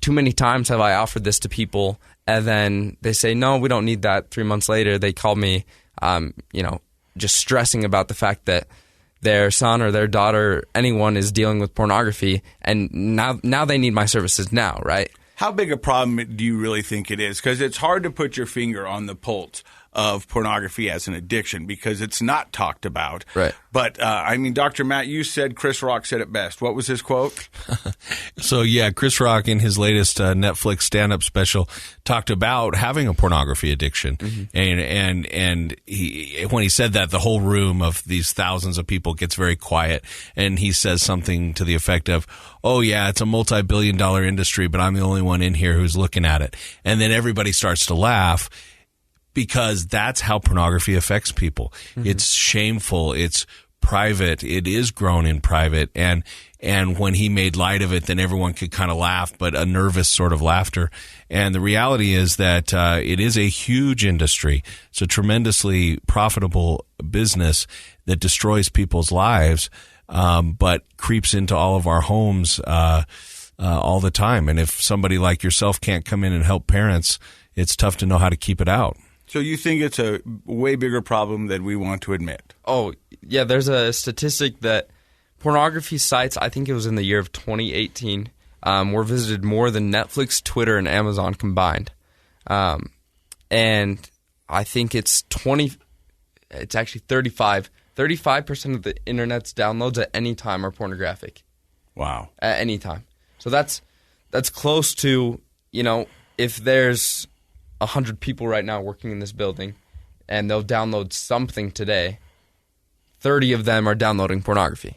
too many times have I offered this to people, and then they say, no, we don't need that. 3 months later, they call me, just stressing about the fact that their son or their daughter, anyone, is dealing with pornography, and now they need my services now, right? How big a problem do you really think it is? Because it's hard to put your finger on the pulse of pornography as an addiction because it's not talked about. Right. But, Dr. Matt, you said Chris Rock said it best. What was his quote? So, yeah, Chris Rock in his latest Netflix stand-up special talked about having a pornography addiction. Mm-hmm. And he, when he said that, the whole room of these thousands of people gets very quiet. And he says something to the effect of, oh, yeah, it's a multi-billion-dollar industry, but I'm the only one in here who's looking at it. And then everybody starts to laugh, because that's how pornography affects people. Mm-hmm. It's shameful. It's private. It is grown in private. And when he made light of it, then everyone could kind of laugh, but a nervous sort of laughter. And the reality is that it is a huge industry. It's a tremendously profitable business that destroys people's lives, but creeps into all of our homes all the time. And if somebody like yourself can't come in and help parents, it's tough to know how to keep it out. So you think it's a way bigger problem than we want to admit? Oh, yeah. There's a statistic that pornography sites, I think it was in the year of 2018, were visited more than Netflix, Twitter, and Amazon combined. And I think it's actually 35% of the internet's downloads at any time are pornographic. Wow. At any time. So that's close to, if there's 100 people right now working in this building and they'll download something today, 30 of them are downloading pornography.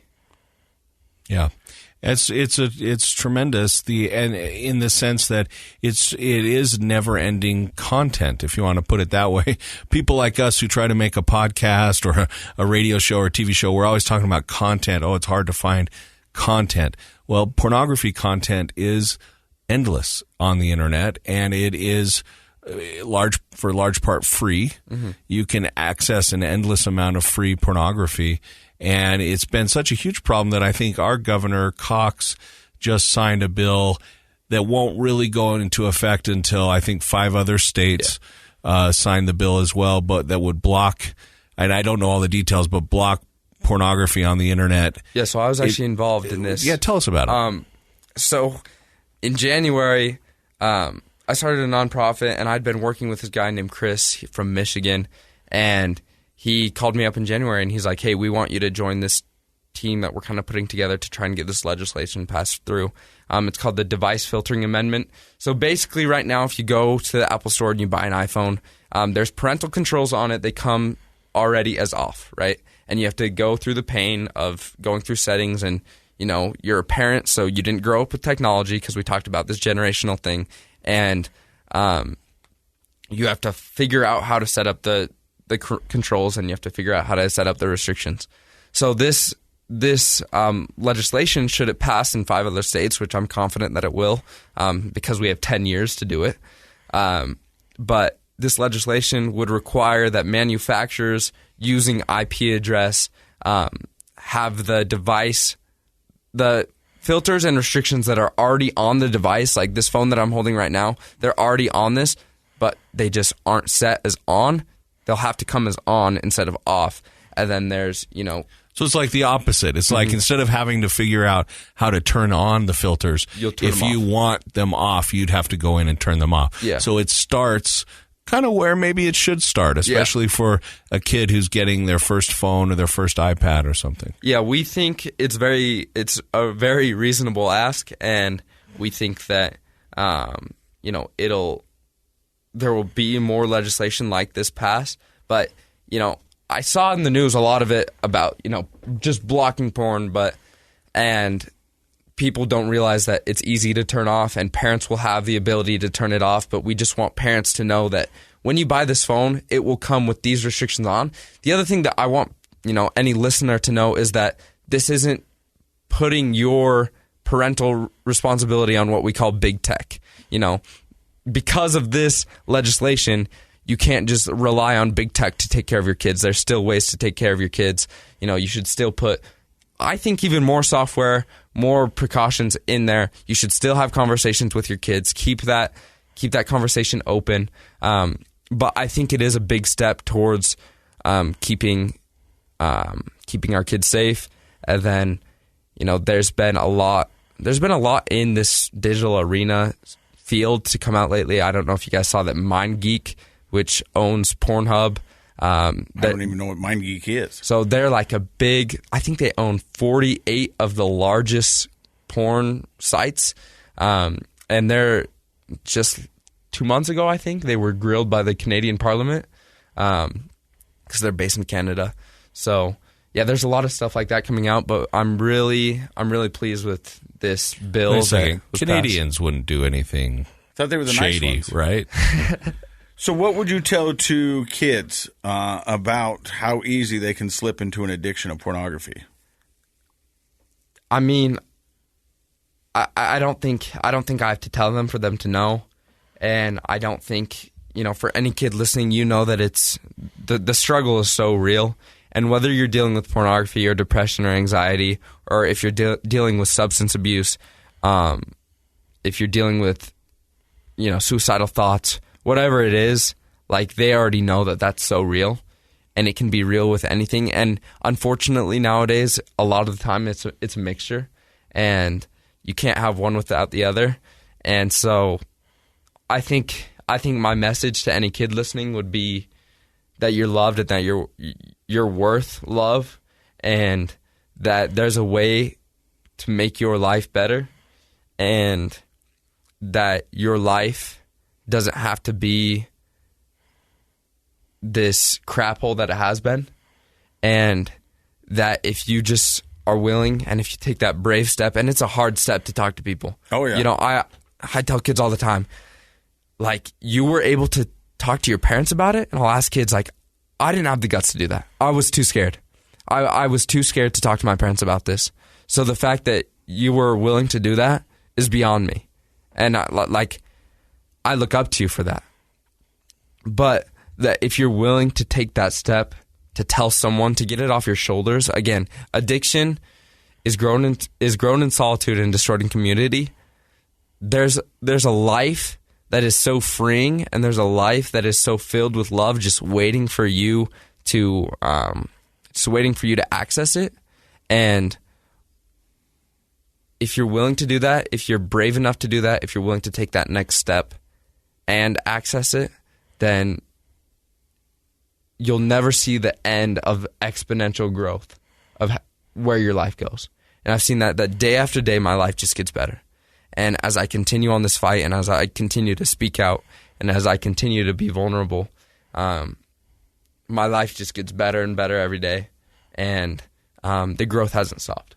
Yeah. It's tremendous, and in the sense that it is never-ending content, if you want to put it that way. People like us who try to make a podcast or a radio show or a TV show, we're always talking about content. Oh, it's hard to find content. Well, pornography content is endless on the internet, and it is for large part free. Mm-hmm. You can access an endless amount of free pornography, and it's been such a huge problem that I think our Governor Cox just signed a bill that won't really go into effect until I think 5 other states signed the bill as well, but that would block, and I don't know all the details, but block pornography on the internet. Yeah, so I was actually involved in this. Yeah, tell us about it. So in January, I started a nonprofit, and I'd been working with this guy named Chris from Michigan, and he called me up in January, and he's like, hey, we want you to join this team that we're kind of putting together to try and get this legislation passed through. It's called the Device Filtering Amendment. So basically right now, if you go to the Apple Store and you buy an iPhone, there's parental controls on it. They come already as off, right? And you have to go through the pain of going through settings, and, you're a parent, so you didn't grow up with technology, because we talked about this generational thing. And you have to figure out how to set up the controls, and you have to figure out how to set up the restrictions. So this legislation, should it pass in 5 other states, which I'm confident that it will, because we have 10 years to do it. But this legislation would require that manufacturers using IP address have the filters and restrictions that are already on the device, like this phone that I'm holding right now, they're already on this. but they just aren't set as on. They'll have to come as on instead of off. And then there's, So it's like the opposite. It's like instead of having to figure out how to turn on the filters, if you want them off, you'd have to go in and turn them off. Yeah. So it starts kind of where maybe it should start, especially for a kid who's getting their first phone or their first iPad or something. Yeah, we think it's a very reasonable ask, and we think that there will be more legislation like this passed. But I saw in the news a lot of it about just blocking porn, and people don't realize that it's easy to turn off, and parents will have the ability to turn it off. But we just want parents to know that when you buy this phone, it will come with these restrictions on. The other thing that I want any listener to know is that this isn't putting your parental responsibility on what we call big tech. Because of this legislation, you can't just rely on big tech to take care of your kids. There's still ways to take care of your kids. You should still put, I think, even more software, more precautions in there. You should still have conversations with your kids. Keep that conversation open. But I think it is a big step towards keeping our kids safe. And then, there's been a lot in this digital arena field to come out lately. I don't know if you guys saw that MindGeek, which owns Pornhub. I don't even know what MindGeek is. So they're like I think they own 48 of the largest porn sites. And they're just 2 months ago, I think, they were grilled by the Canadian Parliament because they're based in Canada. So yeah, there's a lot of stuff like that coming out, but I'm really pleased with this bill. Wait a second. Canadians wouldn't do anything thought they were the shady, nice ones. Right? So what would you tell to kids about how easy they can slip into an addiction of pornography? I mean, I don't think I have to tell them for them to know. And I don't think, for any kid listening, that it's the struggle is so real. And whether you're dealing with pornography or depression or anxiety, or if you're dealing with substance abuse, if you're dealing with, suicidal thoughts, whatever it is, like, they already know that that's so real, and it can be real with anything. And unfortunately nowadays, a lot of the time it's a mixture, and you can't have one without the other. And so I think my message to any kid listening would be that you're loved and that you're worth love, and that there's a way to make your life better, and that your life doesn't have to be this crap hole that it has been, and that if you just are willing and if you take that brave step, and it's a hard step to talk to people. Oh yeah. I tell kids all the time, like, you were able to talk to your parents about it, and I'll ask kids, like, I didn't have the guts to do that. I was too scared. I was too scared to talk to my parents about this. So the fact that you were willing to do that is beyond me. And I look up to you for that. But that if you're willing to take that step to tell someone, to get it off your shoulders, again, addiction is grown in solitude and distorting community. There's a life that is so freeing, and there's a life that is so filled with love, just waiting for you to access it. And if you're willing to do that, if you're brave enough to do that, if you're willing to take that next step and access it, then you'll never see the end of exponential growth of where your life goes. And I've seen that day after day, my life just gets better. And as I continue on this fight, and as I continue to speak out, and as I continue to be vulnerable, my life just gets better and better every day. And the growth hasn't stopped.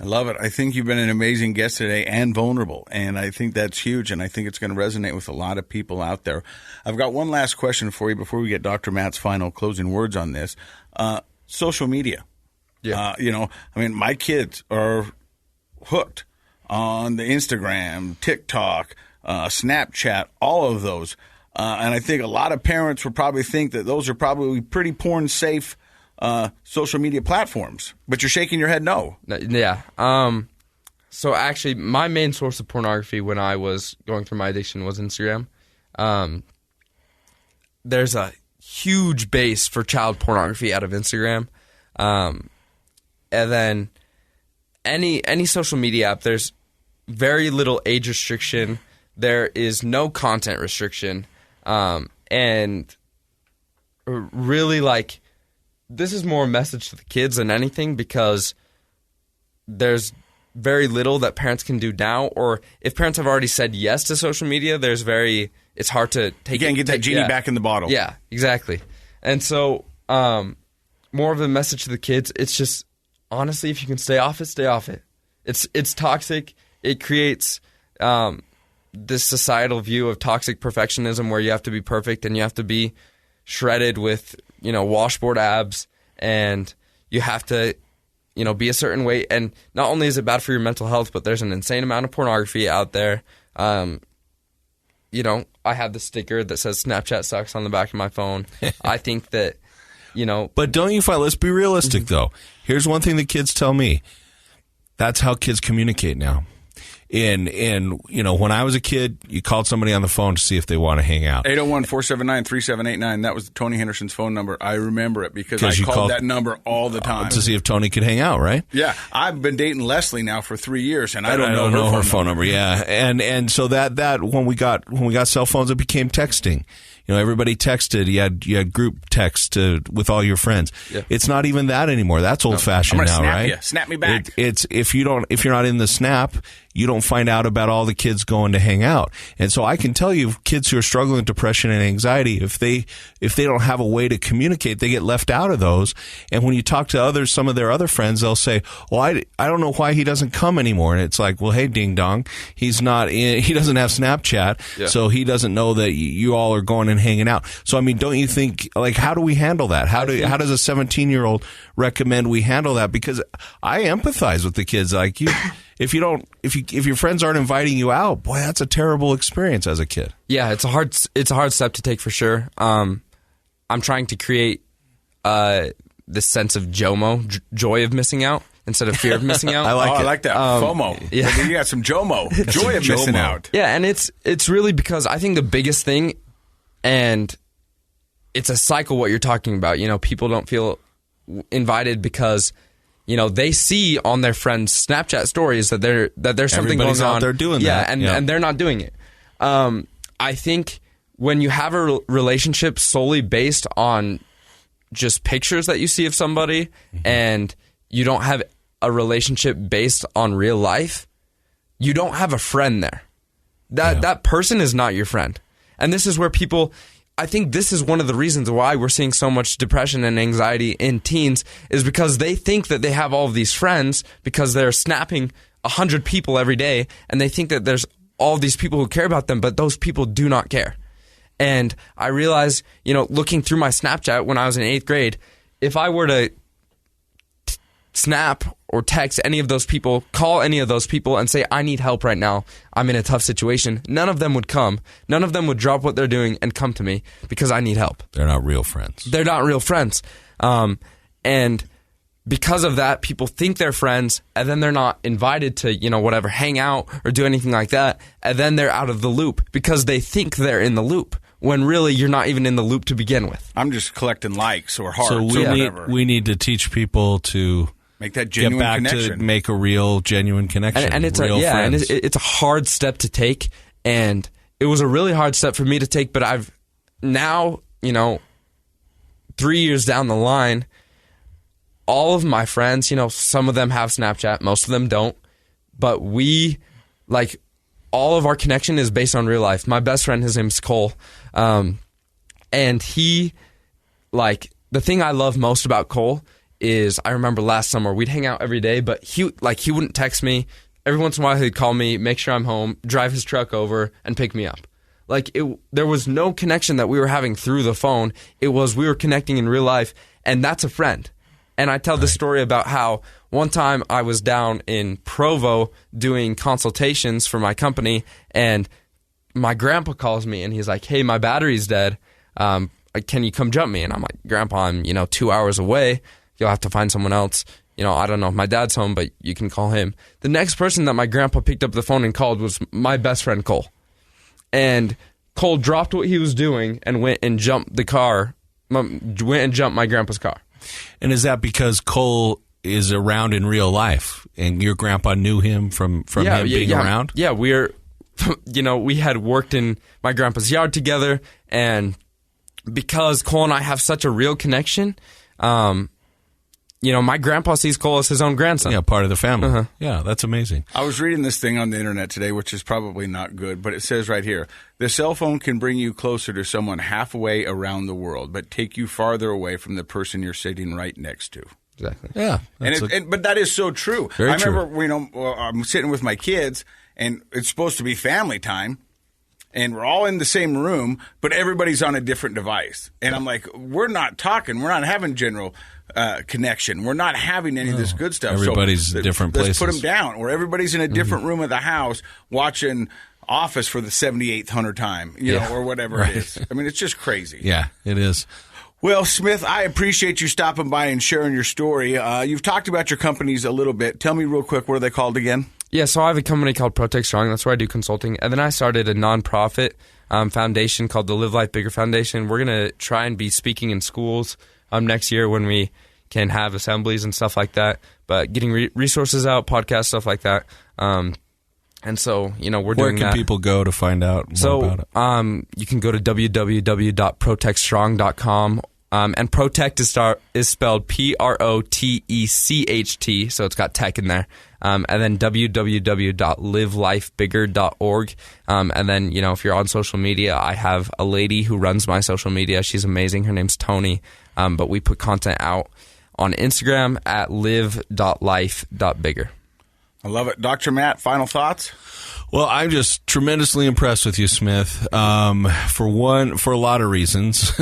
I love it. I think you've been an amazing guest today, and vulnerable. And I think that's huge. And I think it's going to resonate with a lot of people out there. I've got one last question for you before we get Dr. Matt's final closing words on this. Social media. Yeah. My kids are hooked on the Instagram, TikTok, Snapchat, all of those. And I think a lot of parents will probably think that those are probably pretty porn safe social media platforms, but you're shaking your head no. Yeah. So actually, my main source of pornography when I was going through my addiction was Instagram. there's a huge base for child pornography out of Instagram. And then any social media app, there's very little age restriction. There is no content restriction. And really, like, this is more a message to the kids than anything, because there's very little that parents can do now, or if parents have already said yes to social media, it's hard to take. You can't get that genie back in the bottle. Yeah, exactly. And so, more of a message to the kids. It's just, honestly, if you can stay off it, stay off it. It's toxic. It creates this societal view of toxic perfectionism where you have to be perfect and you have to be shredded with, washboard abs, and you have to, be a certain way. And not only is it bad for your mental health, but there's an insane amount of pornography out there. I have the sticker that says Snapchat sucks on the back of my phone. I think that, But don't you find, let's be realistic, though. Here's one thing that kids tell me. That's how kids communicate now. When I was a kid, you called somebody on the phone to see if they want to hang out. 801-479-3789. That was Tony Henderson's phone number. I remember it because I called that number all the time. To see if Tony could hang out, right? Yeah. I've been dating Leslie now for 3 years, and I don't know her phone number. Yeah. And so that when we got cell phones, it became texting. Everybody texted. You had group text with all your friends. Yeah. It's not even that anymore. That's old fashioned now, snap right? You. Snap me back. It's if you're not in the snap, you don't find out about all the kids going to hang out. And so I can tell you, kids who are struggling with depression and anxiety, if they don't have a way to communicate, they get left out of those. And when you talk to some of their other friends, they'll say, "Well, I don't know why he doesn't come anymore." And it's like, "Well, hey, ding dong, he doesn't have Snapchat, so he doesn't know that you all are going and hanging out." So I mean, don't you think, like, how do we handle that? How does a 17-year-old recommend we handle that? Because I empathize with the kids. Like, if your friends aren't inviting you out, boy, that's a terrible experience as a kid. Yeah, it's a hard step to take for sure. I'm trying to create this sense of JOMO, joy of missing out, instead of fear of missing out. I like that. FOMO. Yeah. You got some JOMO, joy of missing out. Yeah, and it's really because I think the biggest thing, and it's a cycle what you're talking about. People don't feel invited because they see on their friends' Snapchat stories that there's something Everybody's going on. Out there doing that. And they're not doing it. I think when you have a relationship solely based on just pictures that you see of somebody, and you don't have a relationship based on real life, you don't have a friend there. That person is not your friend. And this is where I think this is one of the reasons why we're seeing so much depression and anxiety in teens, is because they think that they have all of these friends because they're snapping 100 people every day, and they think that there's all these people who care about them, but those people do not care. And I realized, looking through my Snapchat when I was in 8th grade, if I were to snap or text any of those people, call any of those people and say, "I need help right now, I'm in a tough situation," none of them would come. None of them would drop what they're doing and come to me because I need help. They're not real friends. They're not real friends. And because of that, people think they're friends, and then they're not invited to, whatever, hang out or do anything like that. And then they're out of the loop because they think they're in the loop, when really you're not even in the loop to begin with. I'm just collecting likes or hearts or whatever. We need to teach people to make that genuine connection. To make a real, genuine connection. And it's a hard step to take, and it was a really hard step for me to take. But I've now, 3 years down the line, all of my friends, some of them have Snapchat, most of them don't, but all of our connection is based on real life. My best friend, his name's Cole, and he, the thing I love most about Cole is, I remember last summer we'd hang out every day, but he wouldn't text me. Every once in a while he'd call me, make sure I'm home, drive his truck over, and pick me up. There was no connection that we were having through the phone. It was we were connecting in real life, and that's a friend. And I tell this story about how one time I was down in Provo doing consultations for my company, and my grandpa calls me, and he's like, "Hey, my battery's dead. Can you come jump me?" And I'm like, "Grandpa, I'm 2 hours away. You'll have to find someone else. I don't know if my dad's home, but you can call him." The next person that my grandpa picked up the phone and called was my best friend Cole. And Cole dropped what he was doing and went and jumped the car. Went and jumped my grandpa's car. And is that because Cole is around in real life, and your grandpa knew him from him being around? Yeah, we're, we had worked in my grandpa's yard together, and because Cole and I have such a real connection, my grandpa sees Cole as his own grandson. Yeah, part of the family. Uh-huh. Yeah, that's amazing. I was reading this thing on the internet today, which is probably not good, but it says right here, the cell phone can bring you closer to someone halfway around the world, but take you farther away from the person you're sitting right next to. Exactly. Yeah. But that is so true. Very true. I remember, I'm sitting with my kids, and it's supposed to be family time, and we're all in the same room, but everybody's on a different device. And I'm like, we're not talking. We're not having general connection. We're not having any of this good stuff. Everybody's different places. Let's put them down. Or everybody's in a different room of the house watching Office for the 78th time, or whatever it is. I mean, it's just crazy. Yeah, it is. Well, Smith, I appreciate you stopping by and sharing your story. You've talked about your companies a little bit. Tell me real quick, what are they called again? Yeah, so I have a company called Protect Strong. That's where I do consulting. And then I started a nonprofit foundation called the Live Life Bigger Foundation. We're going to try and be speaking in schools next year when we can have assemblies and stuff like that. But getting resources out, podcasts, stuff like that. And so, we're doing that. Where can people go to find out more about it? You can go to www.protectstrong.com. And Protect is spelled Protecht, so it's got tech in there. And then www.livelifebigger.org. And then, if you're on social media, I have a lady who runs my social media. She's amazing. Her name's Tony. But we put content out on Instagram at live.life.bigger. I love it. Dr. Matt, final thoughts? Well, I'm just tremendously impressed with you, Smith, for a lot of reasons,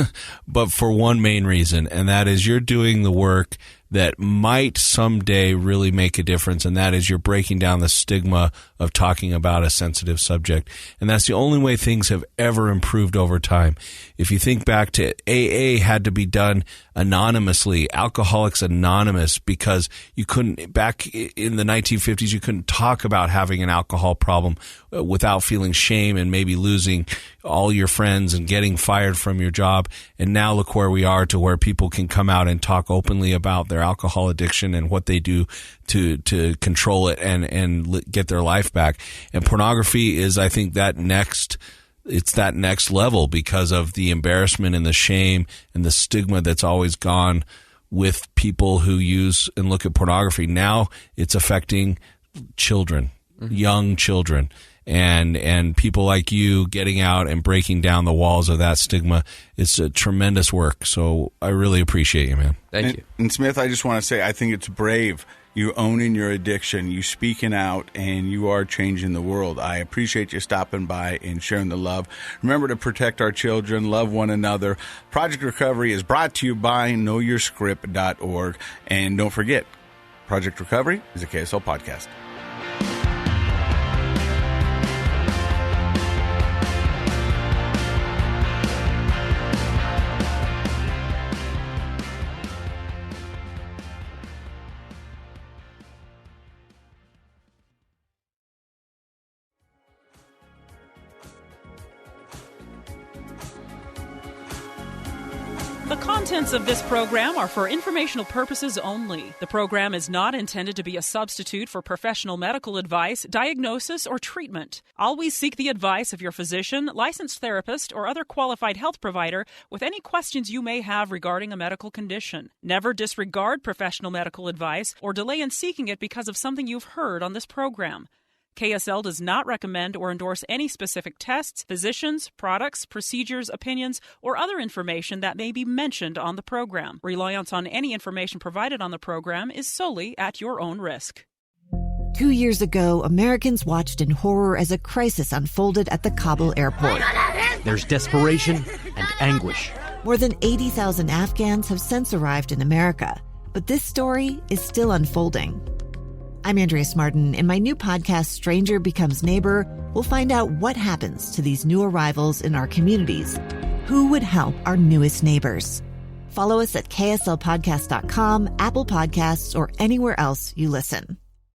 but for one main reason, and that is you're doing the work that might someday really make a difference, and that is you're breaking down the stigma of talking about a sensitive subject. And that's the only way things have ever improved over time. If you think back to AA had to be done anonymously, Alcoholics Anonymous, because you couldn't, back in the 1950s, you couldn't talk about having an alcohol problem without feeling shame and maybe losing all your friends and getting fired from your job. And now look where we are, to where people can come out and talk openly about their alcohol addiction and what they do to control it and get their life back. And pornography is, I think, that next level because of the embarrassment and the shame and the stigma that's always gone with people who use and look at pornography. Now it's affecting children, young children. And people like you getting out and breaking down the walls of that stigma. It's a tremendous work. So I really appreciate you, man. Thank you. And Smith, I just want to say, I think it's brave. You owning your addiction, you speaking out, and you are changing the world. I appreciate you stopping by and sharing the love. Remember to protect our children, love one another. Project Recovery is brought to you by KnowYourScript.org. And don't forget, Project Recovery is a KSL podcast. The contents of this program are for informational purposes only. The program is not intended to be a substitute for professional medical advice, diagnosis, or treatment. Always seek the advice of your physician, licensed therapist, or other qualified health provider with any questions you may have regarding a medical condition. Never disregard professional medical advice or delay in seeking it because of something you've heard on this program. KSL does not recommend or endorse any specific tests, physicians, products, procedures, opinions, or other information that may be mentioned on the program. Reliance on any information provided on the program is solely at your own risk. 2 years ago, Americans watched in horror as a crisis unfolded at the Kabul airport. There's desperation and anguish. More than 80,000 Afghans have since arrived in America, but this story is still unfolding. I'm Andrea Smartin. In my new podcast, Stranger Becomes Neighbor, we'll find out what happens to these new arrivals in our communities. Who would help our newest neighbors? Follow us at kslpodcast.com, Apple Podcasts, or anywhere else you listen.